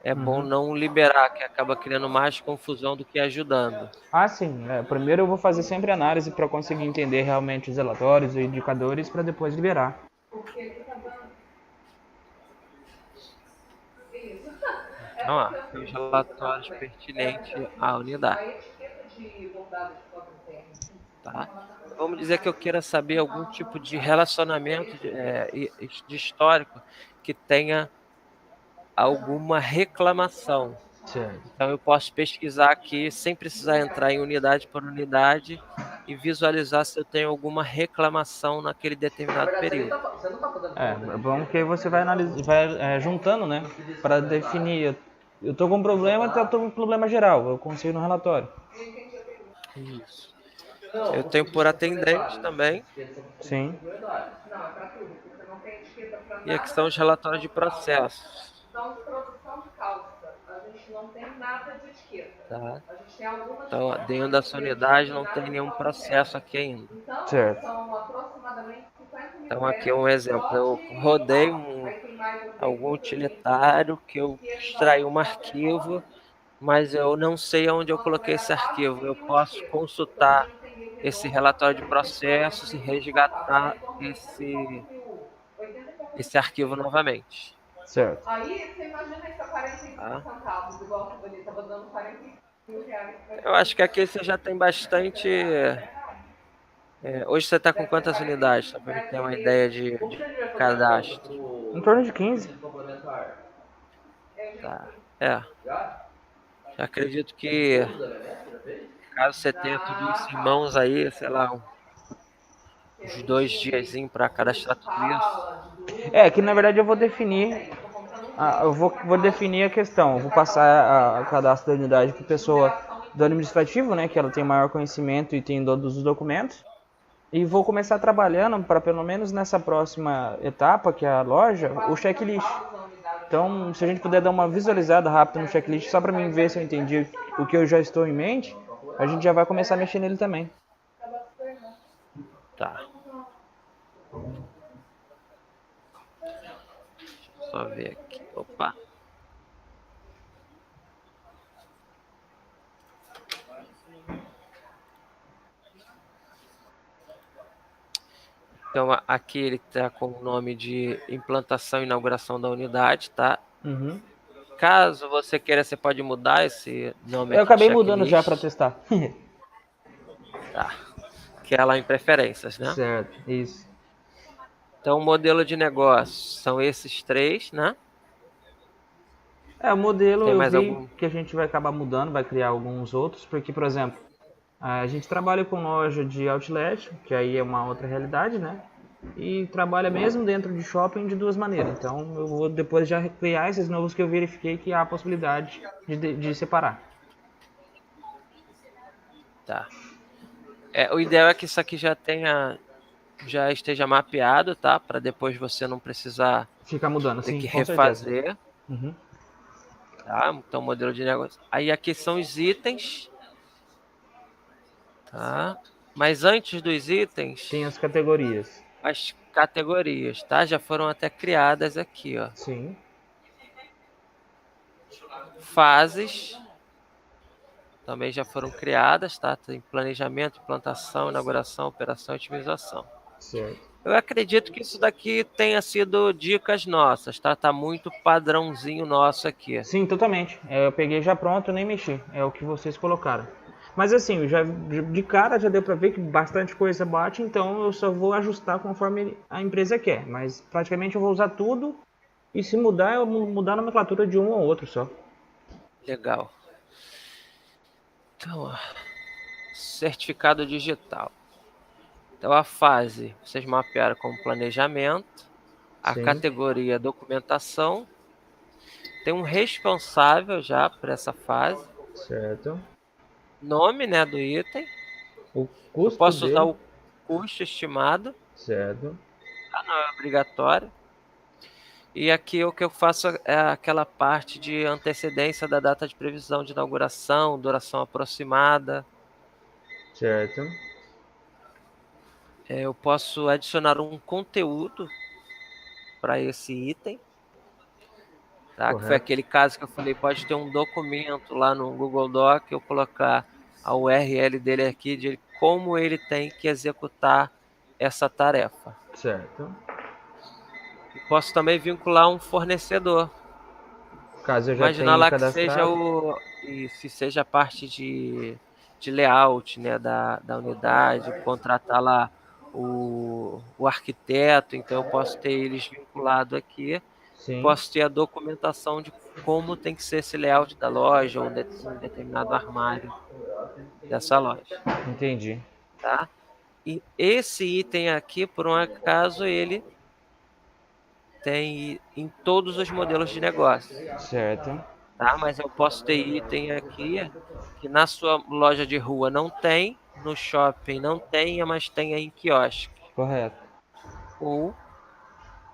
É bom não liberar, que acaba criando mais confusão do que ajudando. Sim. Primeiro eu vou fazer sempre análise para conseguir entender realmente os relatórios e indicadores para depois liberar. Então, ó, tem os relatórios pertinentes à unidade. Tá? Vamos dizer que eu queira saber algum tipo de relacionamento de histórico que tenha alguma reclamação. Certo. Então eu posso pesquisar aqui sem precisar entrar em unidade por unidade e visualizar se eu tenho alguma reclamação naquele determinado período. É bom que você vai juntando, né? Para definir. Eu tô com um problema, eu tô com um problema geral. Eu consigo no relatório. Isso. Eu tenho por atendente também. Sim. E aqui estão os relatórios de processos. Tá? Então, dentro da sua unidade não tem nenhum processo aqui ainda. Certo. Então, aqui é um exemplo. Eu rodei algum utilitário que eu extraí um arquivo, mas eu não sei onde eu coloquei esse arquivo. Eu posso consultar esse relatório de processos e resgatar esse arquivo novamente. Certo. Aí você imagina que tá 45 Tá. centavos, igual que ele tava dando 45 mil reais. Eu acho que aqui você já tem bastante. Hoje você está com quantas unidades? Só para eu ter uma ideia de cadastro. Em torno de 15. Tá. Eu acredito que caso você tenha tudo isso em mãos aí, sei lá, uns 2 diazinhos para cadastrar tudo isso. É, que na verdade eu vou definir. Eu vou definir a questão. Eu vou passar o cadastro da unidade para a pessoa do administrativo, né? Que ela tem maior conhecimento e tem todos os documentos. E vou começar trabalhando para pelo menos nessa próxima etapa, que é a loja, o checklist. Então, se a gente puder dar uma visualizada rápida no checklist, só para mim ver se eu entendi o que eu já estou em mente, a gente já vai começar a mexer nele também. Tá. Deixa eu só ver aqui. Opa. Então, aqui ele está com o nome de implantação e inauguração da unidade, tá? Uhum. Caso você queira, você pode mudar esse nome Eu aqui acabei no mudando já checklist. para testar. Tá. Que é lá em preferências, né? Certo, isso. Então, o modelo de negócio são esses 3, né? O modelo Tem eu mais vi algum? que a gente vai acabar mudando, vai criar alguns outros, porque, por exemplo, a gente trabalha com loja de outlet, que aí é uma outra realidade, né? E trabalha mesmo dentro de shopping de duas maneiras. Então eu vou depois já criar esses novos que eu verifiquei que há a possibilidade de separar. Tá. O ideal é que isso aqui já esteja mapeado, tá? Para depois você não precisar Fica mudando, ter sim, que com certeza. refazer. Uhum. Tá? Então, modelo de negócio. Aí aqui são os itens. Tá? Mas antes dos itens, Tem as categorias. as categorias, tá? Já foram até criadas aqui, ó. Sim. Fases também já foram criadas, tá? Tem planejamento, implantação, inauguração, operação e otimização. Certo. Eu acredito que isso daqui tenha sido dicas nossas, tá? Tá muito padrãozinho nosso aqui. Sim, totalmente. Eu peguei já pronto, nem mexi. É o que vocês colocaram. Mas assim, já de cara já deu para ver que bastante coisa bate, então eu só vou ajustar conforme a empresa quer. Mas praticamente eu vou usar tudo e se mudar, eu vou mudar a nomenclatura de um ou outro só. Legal. Então, ó, certificado digital. Então, a fase, vocês mapearam como planejamento, a Sim. categoria documentação, tem um responsável já por essa fase, Certo. nome, né, do item, O eu custo posso usar dele. o custo estimado, Certo. não é obrigatório, e aqui o que eu faço é aquela parte de antecedência da data de previsão de inauguração, duração aproximada. Certo. Eu posso adicionar um conteúdo para esse item, tá? Que foi Correto. aquele caso que eu falei, pode ter um documento lá no Google Doc, eu colocar a URL dele aqui de como ele tem que executar essa tarefa. Certo. E posso também vincular um fornecedor. Caso eu já Imagina tenha lá que seja cadastrado. se seja a parte de layout, né, da unidade, contratar lá o arquiteto, então eu posso ter eles vinculado aqui. Sim. Posso ter a documentação de como tem que ser esse layout da loja ou um determinado armário dessa loja, Entendi. tá? E esse item aqui, por um acaso, ele tem em todos os modelos de negócio, Certo. tá? Mas eu posso ter item aqui que na sua loja de rua não tem, no shopping não tenha, mas tem aí em quiosque. Correto. Ou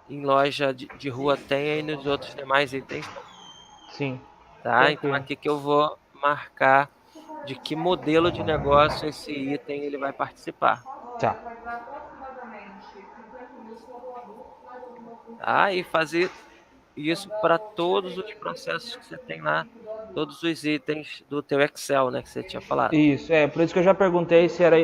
em loja de rua tem e nos outros demais itens não. Sim. Tá? Então Tranquilo. aqui que eu vou marcar de que modelo de negócio esse item ele vai participar. Tá. Tá? E fazer isso para todos os processos que você tem lá, todos os itens do teu Excel, né, que você tinha falado. Isso, por isso que eu já perguntei se era.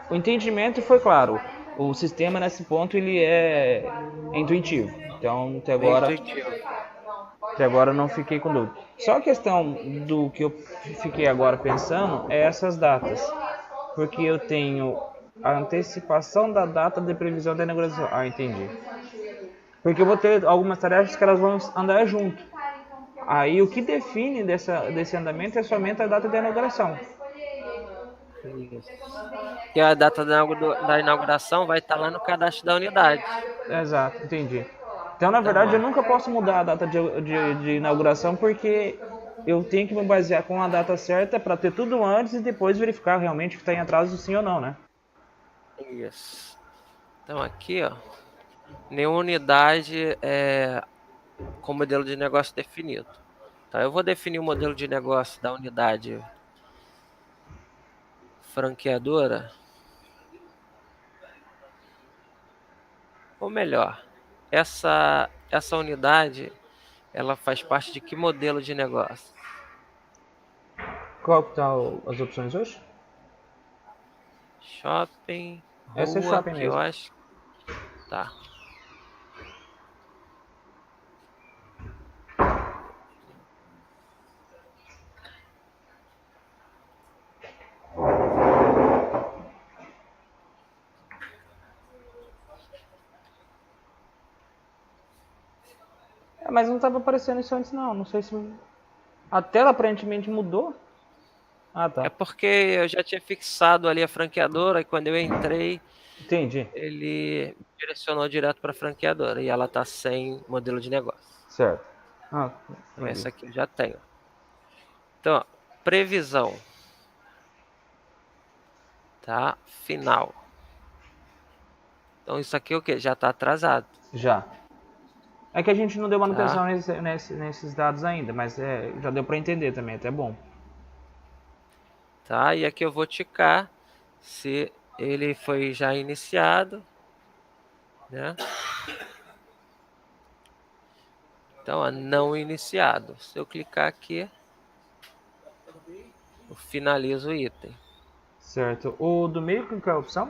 O entendimento foi claro. O sistema nesse ponto ele é intuitivo. Então, Bem intuitivo. até agora eu não fiquei com dúvida. Só a questão do que eu fiquei agora pensando é essas datas. Porque eu tenho a antecipação da data de previsão da inauguração. Ah, entendi. Porque eu vou ter algumas tarefas que elas vão andar junto. Aí o que define desse andamento é somente a data da inauguração. Isso. E a data da inauguração vai estar lá no cadastro da unidade. Exato, entendi. Então, na Então, verdade, eu ó, nunca posso mudar a data de inauguração porque eu tenho que me basear com a data certa para ter tudo antes e depois verificar realmente que está em atraso sim ou não, né? isso. Então aqui, ó, nenhuma unidade com modelo de negócio definido. Então eu vou definir o modelo de negócio da unidade franqueadora, ou melhor, essa unidade, ela faz parte de que modelo de negócio? Qual que tá as opções hoje? Shopping, Essa é rua, shopping mesmo. quiosque, tá. Mas não estava aparecendo isso antes não. Não sei se a tela aparentemente mudou. Ah, É tá. porque eu já tinha fixado ali a franqueadora e quando eu entrei, Entendi. ele me direcionou direto para a franqueadora e ela tá sem modelo de negócio. Certo. Ah, Então entendi. essa aqui eu já tenho. Então, ó, previsão, tá? Final. Então isso aqui é o que? Já está atrasado, Já. É que a gente não deu manutenção tá? nesses dados ainda, mas já deu para entender também, até bom. Tá? E aqui eu vou ticar se ele foi já iniciado, né? Então, ó, não iniciado. Se eu clicar aqui, eu finalizo o item. Certo. O do meio, qual que é a opção?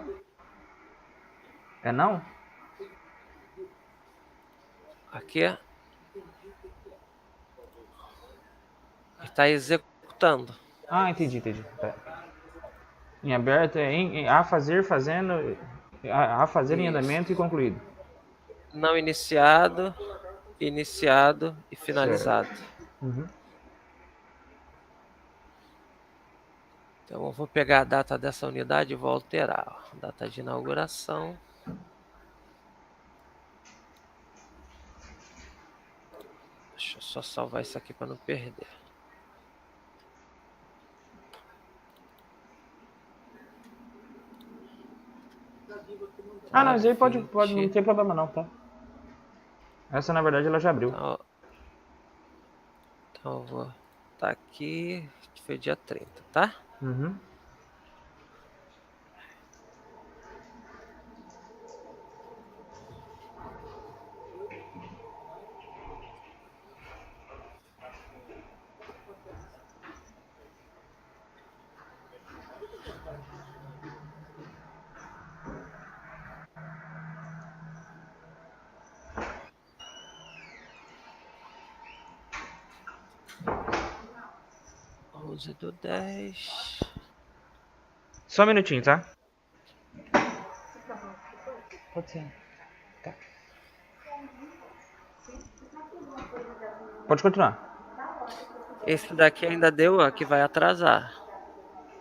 É não? Aqui está executando. Ah, entendi. Tá. Em aberto é a fazer, fazendo, a fazer em Isso. andamento e concluído. Não iniciado, iniciado e finalizado. Uhum. Então eu vou pegar a data dessa unidade e vou alterar. Ó. Data de inauguração. Deixa eu só salvar isso aqui para não perder. Ah, não, isso aí pode, 20. não tem problema não, tá? Essa na verdade ela já abriu. Então eu vou tá aqui, que foi dia 30, tá? Uhum. Onze do 10. Só um minutinho, tá? Pode ser. Tá. Pode continuar. Esse daqui ainda deu, ó, que vai atrasar.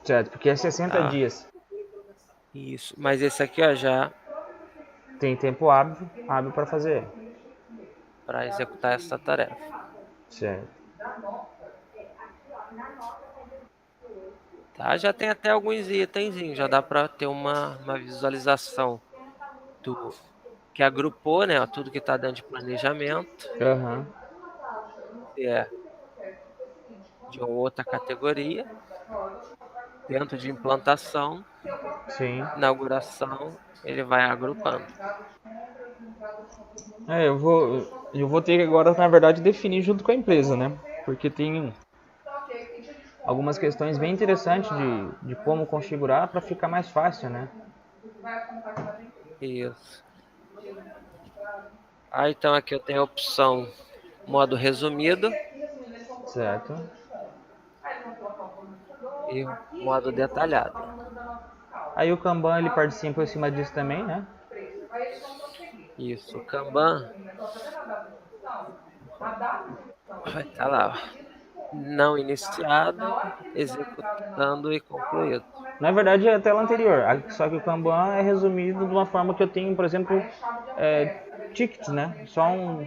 Certo, porque é 60 Tá. dias. Isso, mas esse aqui, ó, já Tem tempo hábil para fazer. para executar essa tarefa. Certo. Tá? Já tem até alguns itens, já dá para ter uma visualização do que agrupou, né, ó, tudo que está dentro de planejamento. Aham. É de uma outra categoria, dentro de implantação, Sim. inauguração, ele vai agrupando. Eu vou ter que agora, na verdade, definir junto com a empresa, né? Porque tem algumas questões bem interessantes de como configurar para ficar mais fácil, né? Isso. Então aqui eu tenho a opção modo resumido Certo. e modo detalhado. Aí o Kanban ele participa em cima disso também, né? Isso, o Kanban vai estar lá, ó. Não iniciado, executando e concluído. Na verdade é a tela anterior, só que o Kanban é resumido de uma forma que eu tenho, por exemplo, tickets, né? Só um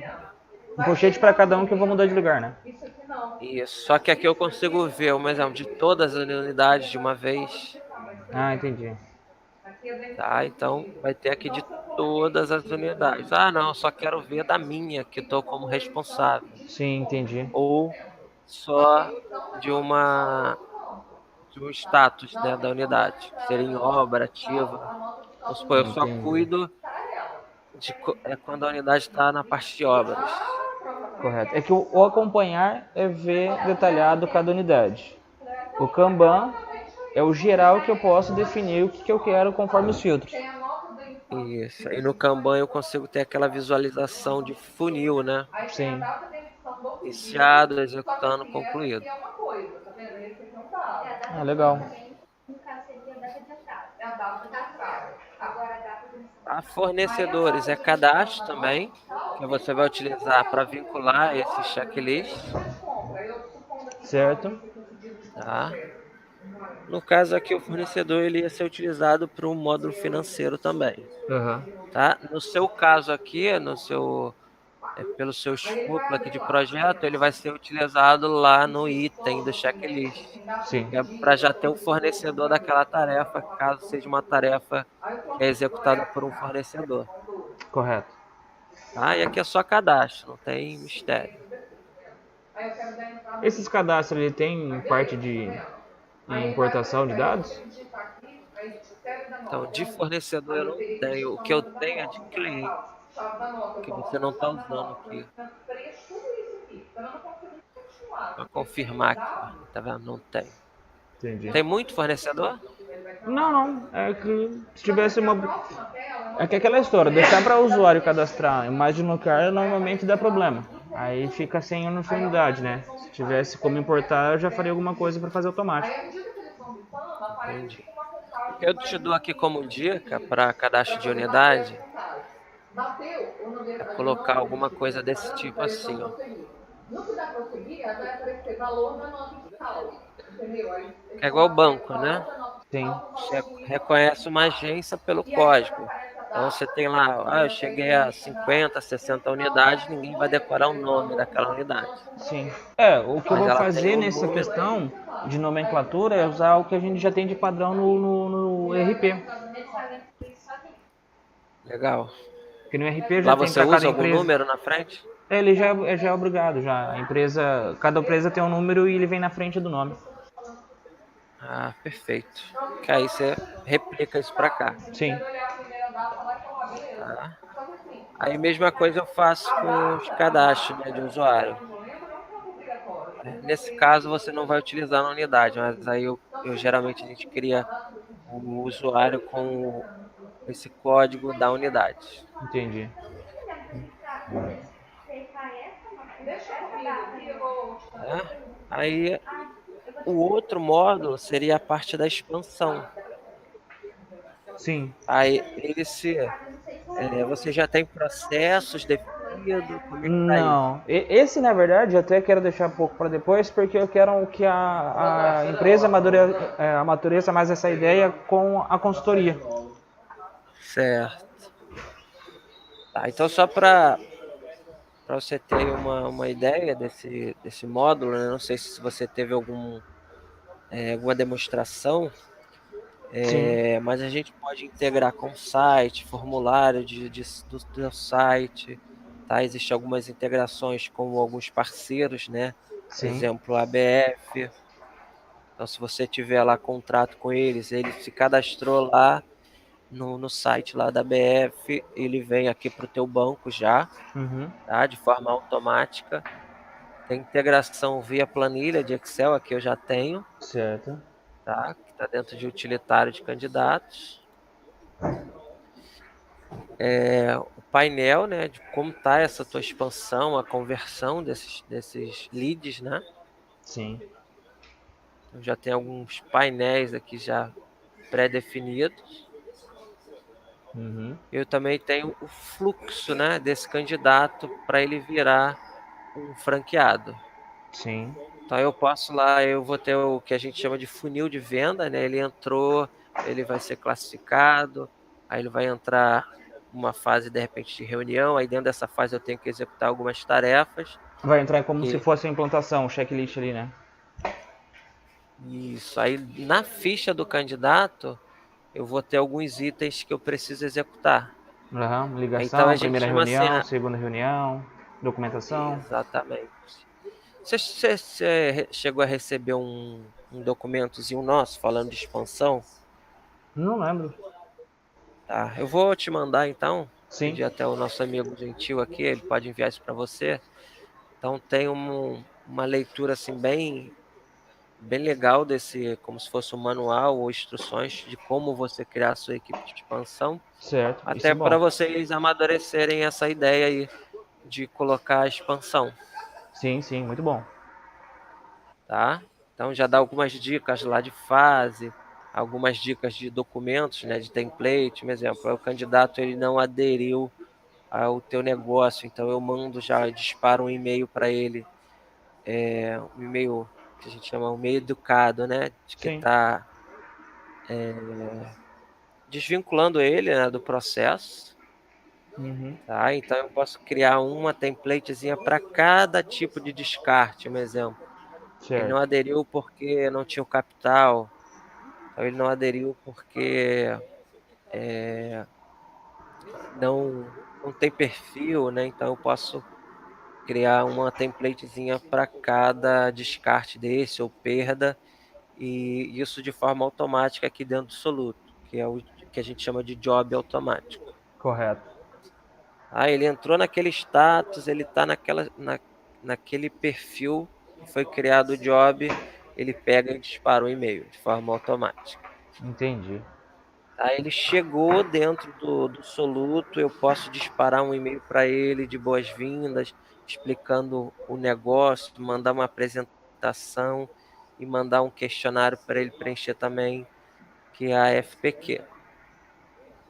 pochete para cada um que eu vou mudar de lugar, né? Isso, só que aqui eu consigo ver um exemplo de todas as unidades de uma vez. Ah, entendi. Tá, então vai ter aqui de todas as unidades. Ah, não, só quero ver da minha, que estou como responsável. Sim, entendi. Ou só de de um status, né, da unidade. Seria em obra, ativa. Vamos supor, eu só Entendi. cuido quando a unidade está na parte de obras. Correto. É que o acompanhar é ver detalhado cada unidade. O Kanban é o geral que eu posso definir o que eu quero conforme os filtros. Isso. Aí no Kanban eu consigo ter aquela visualização de funil, né? Sim. Iniciado, executando, concluído. Ah, legal. A fornecedores é cadastro também, que você vai utilizar para vincular esse checklist. Certo. Tá? No caso aqui, o fornecedor ele ia ser utilizado para um módulo financeiro também. Uhum. Tá? No seu caso aqui, pelo seu escopo aqui de projeto, ele vai ser utilizado lá no item do checklist, Sim. que é para já ter o fornecedor daquela tarefa, caso seja uma tarefa que é executada por um fornecedor. Correto. Tá? E aqui é só cadastro, não tem mistério. Esses cadastros ele tem parte de importação de dados? Então, de fornecedor eu não tenho. O que eu tenho é de cliente, que você não está usando aqui. Para confirmar aqui, ó. Tá vendo? Não tem. Entendi. Tem muito fornecedor? Não, não. É que se tivesse uma. É que é aquela história, deixar para o usuário cadastrar mais de um lugar normalmente dá problema. Aí fica sem uniformidade, né? Se tivesse como importar, eu já faria alguma coisa para fazer automático. Entendi. Eu te dou aqui como dica para cadastro de unidade, é colocar alguma coisa desse tipo assim, ó. É igual o banco, né? Sim. Você reconhece uma agência pelo código. Então você tem lá, eu cheguei a 50, 60 unidades, ninguém vai decorar o nome daquela unidade. Sim. É, o que eu Mas vou ela tem fazer um nessa número. questão de nomenclatura é usar o que a gente já tem de padrão no ERP. Legal. Porque no ERP já Lá tem você para cada usa algum empresa. número na frente? Ele já é obrigado já. A empresa, cada empresa tem um número e ele vem na frente do nome. Ah, perfeito. Que aí você replica isso para cá. Sim. Tá? Aí mesma coisa eu faço com os cadastros, né, de usuário. Nesse caso você não vai utilizar na unidade, mas aí eu geralmente a gente cria o usuário com esse código da unidade. Entendi. Tá? Aí o outro módulo seria a parte da expansão. Sim. Aí você já tem processos definidos, como é que tá isso? Não. Esse, na verdade, eu até quero deixar um pouco para depois, porque eu quero que a empresa amadureça mais essa ideia com a consultoria. Certo. Tá, então só para você ter aí uma ideia desse módulo, né? Não sei se você teve alguma demonstração, Sim. mas a gente pode integrar com o site, formulário do site, tá? Existem algumas integrações com alguns parceiros, né? Por Sim. exemplo, a ABF. Então, se você tiver lá contrato com eles, ele se cadastrou lá no site lá da ABF, ele vem aqui para o teu banco já, Uhum. tá? De forma automática. Tem integração via planilha de Excel, aqui eu já tenho, Certo. tá? Que está dentro de utilitário de candidatos. painel, né, de como tá essa tua expansão, a conversão desses leads, né? Sim. Eu já tenho alguns painéis aqui já pré-definidos. Uhum. Eu também tenho o fluxo, né, desse candidato para ele virar um franqueado. Sim. Então eu posso lá, eu vou ter o que a gente chama de funil de venda, né? Ele entrou, ele vai ser classificado, aí ele vai entrar uma fase de repente de reunião, aí dentro dessa fase eu tenho que executar algumas tarefas, Vai entrar como se que fosse a implantação, o checklist ali, né? isso aí na ficha do candidato eu vou ter alguns itens que eu preciso executar. Uhum. Então a Ligação, gente primeira chama assim, reunião, segunda reunião, documentação. exatamente. Você chegou a receber um documentozinho nosso falando de expansão? Não lembro. Tá, eu vou te mandar então, Sim. pedir até o nosso amigo gentil aqui, ele pode enviar isso para você. Então tem uma leitura assim bem legal desse, como se fosse um manual ou instruções de como você criar a sua equipe de expansão, Certo. Isso é até para bom. vocês amadurecerem essa ideia aí de colocar a expansão, Sim, sim, muito bom. tá? Então já dá algumas dicas lá de fase, algumas dicas de documentos, né, de template, um exemplo, o candidato ele não aderiu ao teu negócio, então eu mando já, disparo um e-mail para ele, um e-mail que a gente chama um e-mail educado, né, de que Sim. está desvinculando ele, né, do processo, Uhum. tá? Então eu posso criar uma templatezinha para cada tipo de descarte, um exemplo. Ele não Certo. aderiu porque não tinha o capital, então ele não aderiu porque não tem perfil, né? Então eu posso criar uma templatezinha para cada descarte desse ou perda, e isso de forma automática aqui dentro do Soluto, que é o que a gente chama de job automático. Correto. Ah, ele entrou naquele status, ele está naquele perfil que foi criado o job, ele pega e dispara o e-mail de forma automática. Entendi. Aí ele chegou dentro do Soluto, eu posso disparar um e-mail para ele de boas-vindas, explicando o negócio, mandar uma apresentação e mandar um questionário para ele preencher também, que é a FPQ,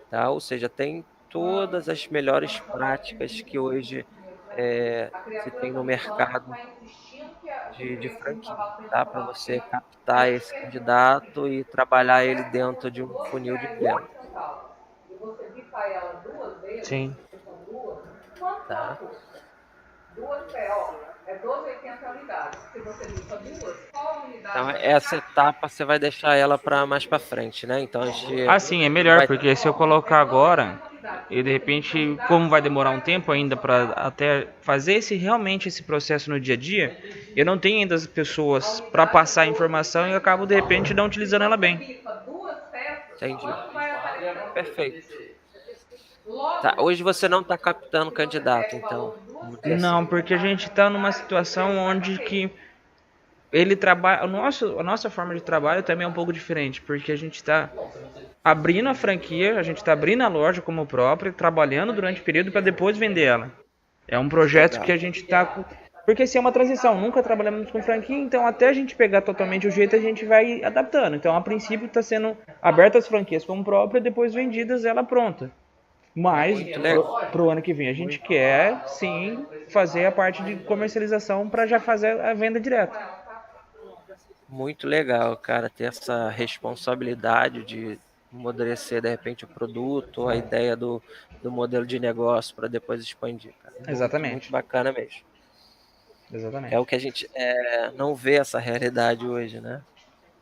tá? Ou seja, tem todas as melhores práticas que hoje A se tem criatura no também mercado está insistindo que o de cliente franquia, estava tá? Para principal, você porque captar a esse diferença é assim, candidato e trabalhar ele essa dentro de fosse um R$ funil de 12 venda, e você bicar ela duas vezes, Sim. porque são duas, quanto que ela tá? custa? Duas é 12,80 a unidade. Se você bica duas, qual a unidade Então, vai essa ficar? etapa você vai deixar ela para mais para frente, né? Então, a gente Assim, é melhor, vai. porque se eu colocar agora, e de repente, como vai demorar um tempo ainda para até fazer realmente esse processo no dia a dia, eu não tenho ainda as pessoas para passar a informação e eu acabo de repente não utilizando ela bem. Bica duas peças, Entendi. quanto vai aparecer? Perfeito. Tá, Logo, hoje você não está captando se você candidato, pega o então. valor de duas Vamos dizer peças, assim. Não, porque a gente está numa situação onde que ele trabalha, a nossa forma de trabalho também é um pouco diferente, porque a gente está abrindo a franquia, a gente está abrindo a loja como própria, trabalhando durante o período para depois vender ela. É um projeto que Legal. a gente está. Porque assim, é uma transição, nunca trabalhamos com franquia, então até a gente pegar totalmente o jeito a gente vai adaptando. Então a princípio está sendo abertas as franquias como própria, depois vendidas ela pronta. Mas Muito legal. pro ano que vem a gente quer sim fazer a parte de comercialização para já fazer a venda direta. Muito legal, cara, ter essa responsabilidade de amadurecer de repente o produto, a ideia do modelo de negócio para depois expandir, cara. Muito Exatamente. bacana mesmo. É o Exatamente. que a gente não vê essa realidade hoje, né?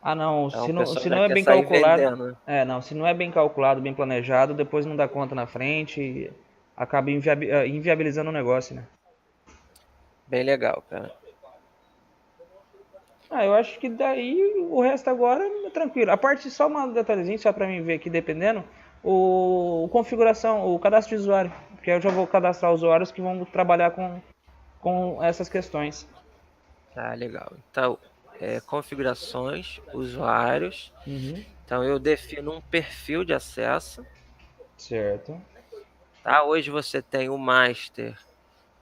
Ah, não, Então o pessoal se já não é quer bem sair calculado, vendendo, né? não, se não é bem calculado, bem planejado, depois não dá conta na frente e acaba inviabilizando o negócio, né? Bem legal, cara. Ah, eu acho que daí o resto agora é tranquilo. A parte, só uma detalhezinho, só pra mim ver aqui, dependendo, configuração, o cadastro de usuário, porque eu já vou cadastrar usuários que vão trabalhar com essas questões. Tá, legal. Então, configurações, usuários. Uhum. Então, eu defino um perfil de acesso, Certo. Tá? Hoje você tem o Master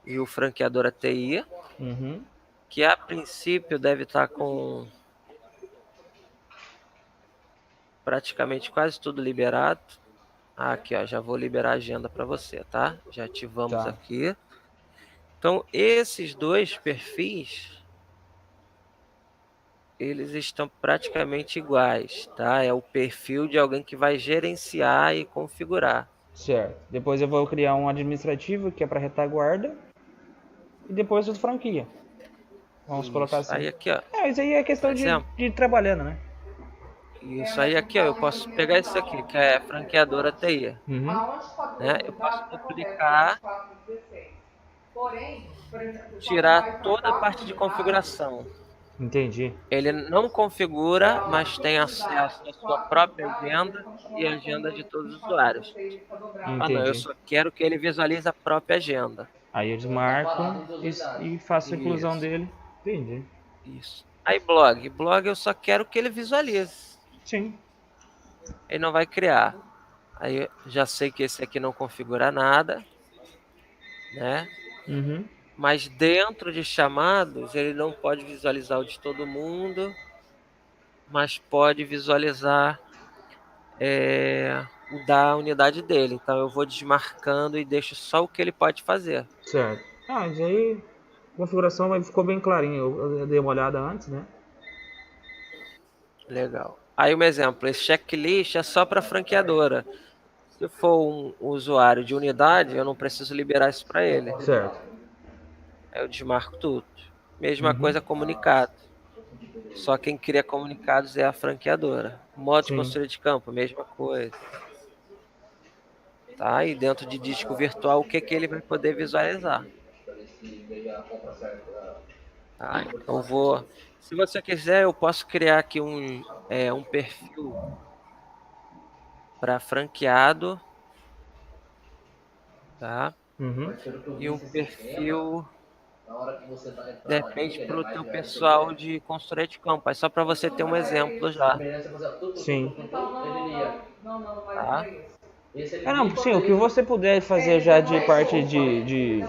e o Franqueadora TI, Uhum. que a princípio deve estar com praticamente quase tudo liberado. Aqui, ó, já vou liberar a agenda para você, tá? Já ativamos Tá. aqui. Então, esses dois perfis, eles estão praticamente iguais, tá? É o perfil de alguém que vai gerenciar e configurar. Certo. Depois eu vou criar um administrativo que é para retaguarda. E depois o franquia. Vamos colocar Isso. assim. Aí aqui, ó, Isso aí é por questão exemplo, de ir trabalhando, né? isso aí aqui, ó, eu posso pegar isso aqui, que é franqueadora TI, Uhum. Aonde está né? todos Eu os posso dados acontece no duplicar, 2416. Porém, por exemplo, só não tirar vai para toda a 4 parte de unidades. configuração. Entendi. Ele não configura, Ela mas tem acesso à sua 4 própria unidades, eles agenda estão e chamando a a agenda conta de de todos os usuários. 2416 está dobrado. Ah, não, eu Entendi. só quero que ele visualize a própria agenda. Aí eles marcam e faço a inclusão Isso, dele. Entendi. isso. Aí blog eu só quero que ele visualize. Sim. Ele não vai criar. Aí eu já sei que esse aqui não configura nada, né? Uhum. Mas dentro de chamados, ele não pode visualizar o de todo mundo, mas pode visualizar o da unidade dele. Então eu vou desmarcando e deixo só o que ele pode fazer. Certo. Isso aí, a configuração ficou bem clarinha. Eu dei uma olhada antes, né? Legal. Aí um exemplo, esse checklist é só para franqueadora. Se for um usuário de unidade, eu não preciso liberar isso para ele. Certo. Aí eu desmarco tudo. Mesma Uhum. coisa comunicado. Só quem cria comunicados é a franqueadora. Modo de Sim. consultoria de campo, mesma coisa. Tá? E dentro de disco virtual, o que ele vai poder visualizar. Tá? Então se você quiser, eu posso criar aqui um perfil para franqueado, tá? Uhum. E um perfil, de repente, para o teu pessoal de consultoria de campo. É só para você ter um exemplo já, Sim. Então, não vai tá? ser isso. Não, sim, o que você puder fazer já de parte de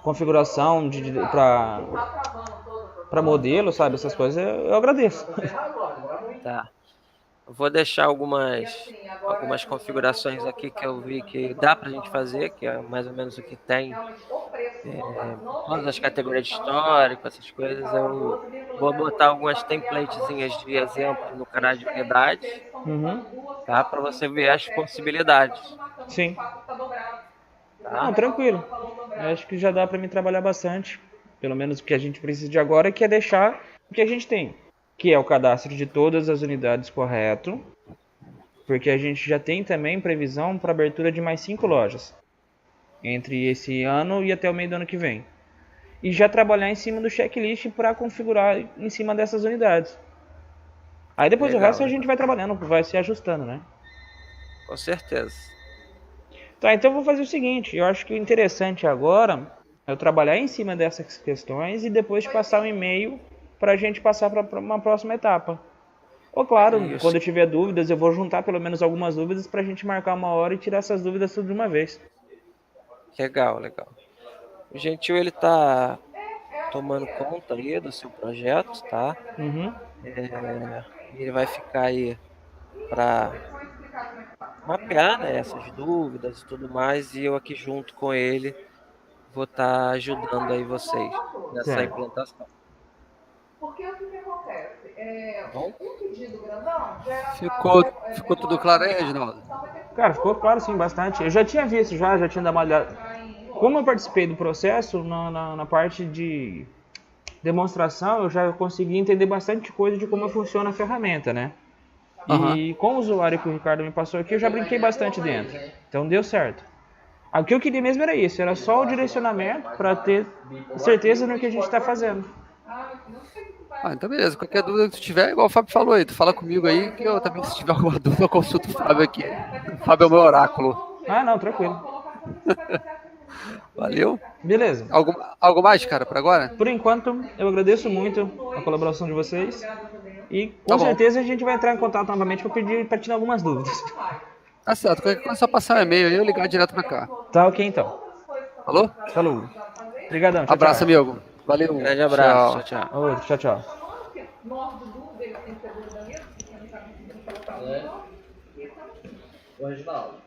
configuração para modelo, sabe, essas coisas, eu agradeço. Tá. Eu vou deixar algumas configurações aqui que eu vi que dá para a gente fazer, que é mais ou menos o que tem. Todas as categorias de histórico, essas coisas, eu vou botar algumas templatezinhas de exemplos no canal de unidade, Uhum. tá? Para você ver as possibilidades, Sim. tá? Não, tranquilo. Eu acho que já dá para mim trabalhar bastante. Pelo menos o que a gente precisa de agora é que é deixar o que a gente tem, que é o cadastro de todas as unidades correto, porque a gente já tem também previsão para abertura de mais 5 lojas entre esse ano e até o meio do ano que vem. E já trabalhar em cima do checklist para configurar em cima dessas unidades. Aí depois Legal, o resto a gente vai trabalhando, vai se ajustando, né? Com certeza. Tá, então eu vou fazer o seguinte, eu acho que o interessante agora é eu trabalhar em cima dessas questões e depois te passar um e-mail para a gente passar para uma próxima etapa. Ou claro, Isso. quando eu tiver dúvidas, eu vou juntar pelo menos algumas dúvidas para a gente marcar uma hora e tirar essas dúvidas tudo de uma vez. Legal. O Gentil, ele tá tomando conta aí do seu projeto, tá? Uhum. Ele vai ficar aí para mapear, né, essas dúvidas e tudo mais, e eu aqui junto com ele vou estar ajudando aí vocês nessa Certo. implantação. Porque o que acontece? Tá bom? Um pedido grandão gera Ficou tudo claro aí, Reginaldo? Cara, ficou claro sim, bastante. Eu já tinha visto, já tinha dado uma olhada. Como eu participei do processo, na parte de demonstração, eu já consegui entender bastante coisa de como funciona a ferramenta, né? E com o usuário que o Ricardo me passou aqui, eu já brinquei bastante dentro. Então deu certo. O que eu queria mesmo era isso, era só o direcionamento para ter certeza no que a gente está fazendo. Então beleza, qualquer dúvida que tu tiver, igual o Fábio falou aí, tu fala comigo aí, que eu também, se tiver alguma dúvida, eu consulto o Fábio aqui. O Fábio é o meu oráculo. Não, tranquilo. Valeu. Beleza. Algo mais, cara, por agora? Por enquanto, eu agradeço muito a colaboração de vocês. E com Tá bom. certeza a gente vai entrar em contato novamente para tirar algumas dúvidas. Tá certo, qualquer coisa é só passar um e-mail e eu ligar direto pra cá. Tá ok, então. Falou? Falou. Obrigadão, tchau, Abraço, tchau. amigo. Valeu. Grande abraço. Tchau, tchau. Outro, tchau, tchau. Morre do dúvida, ele tem que ter dúvida mesmo, porque não sabe se colocar o nome. Ô, Reginaldo.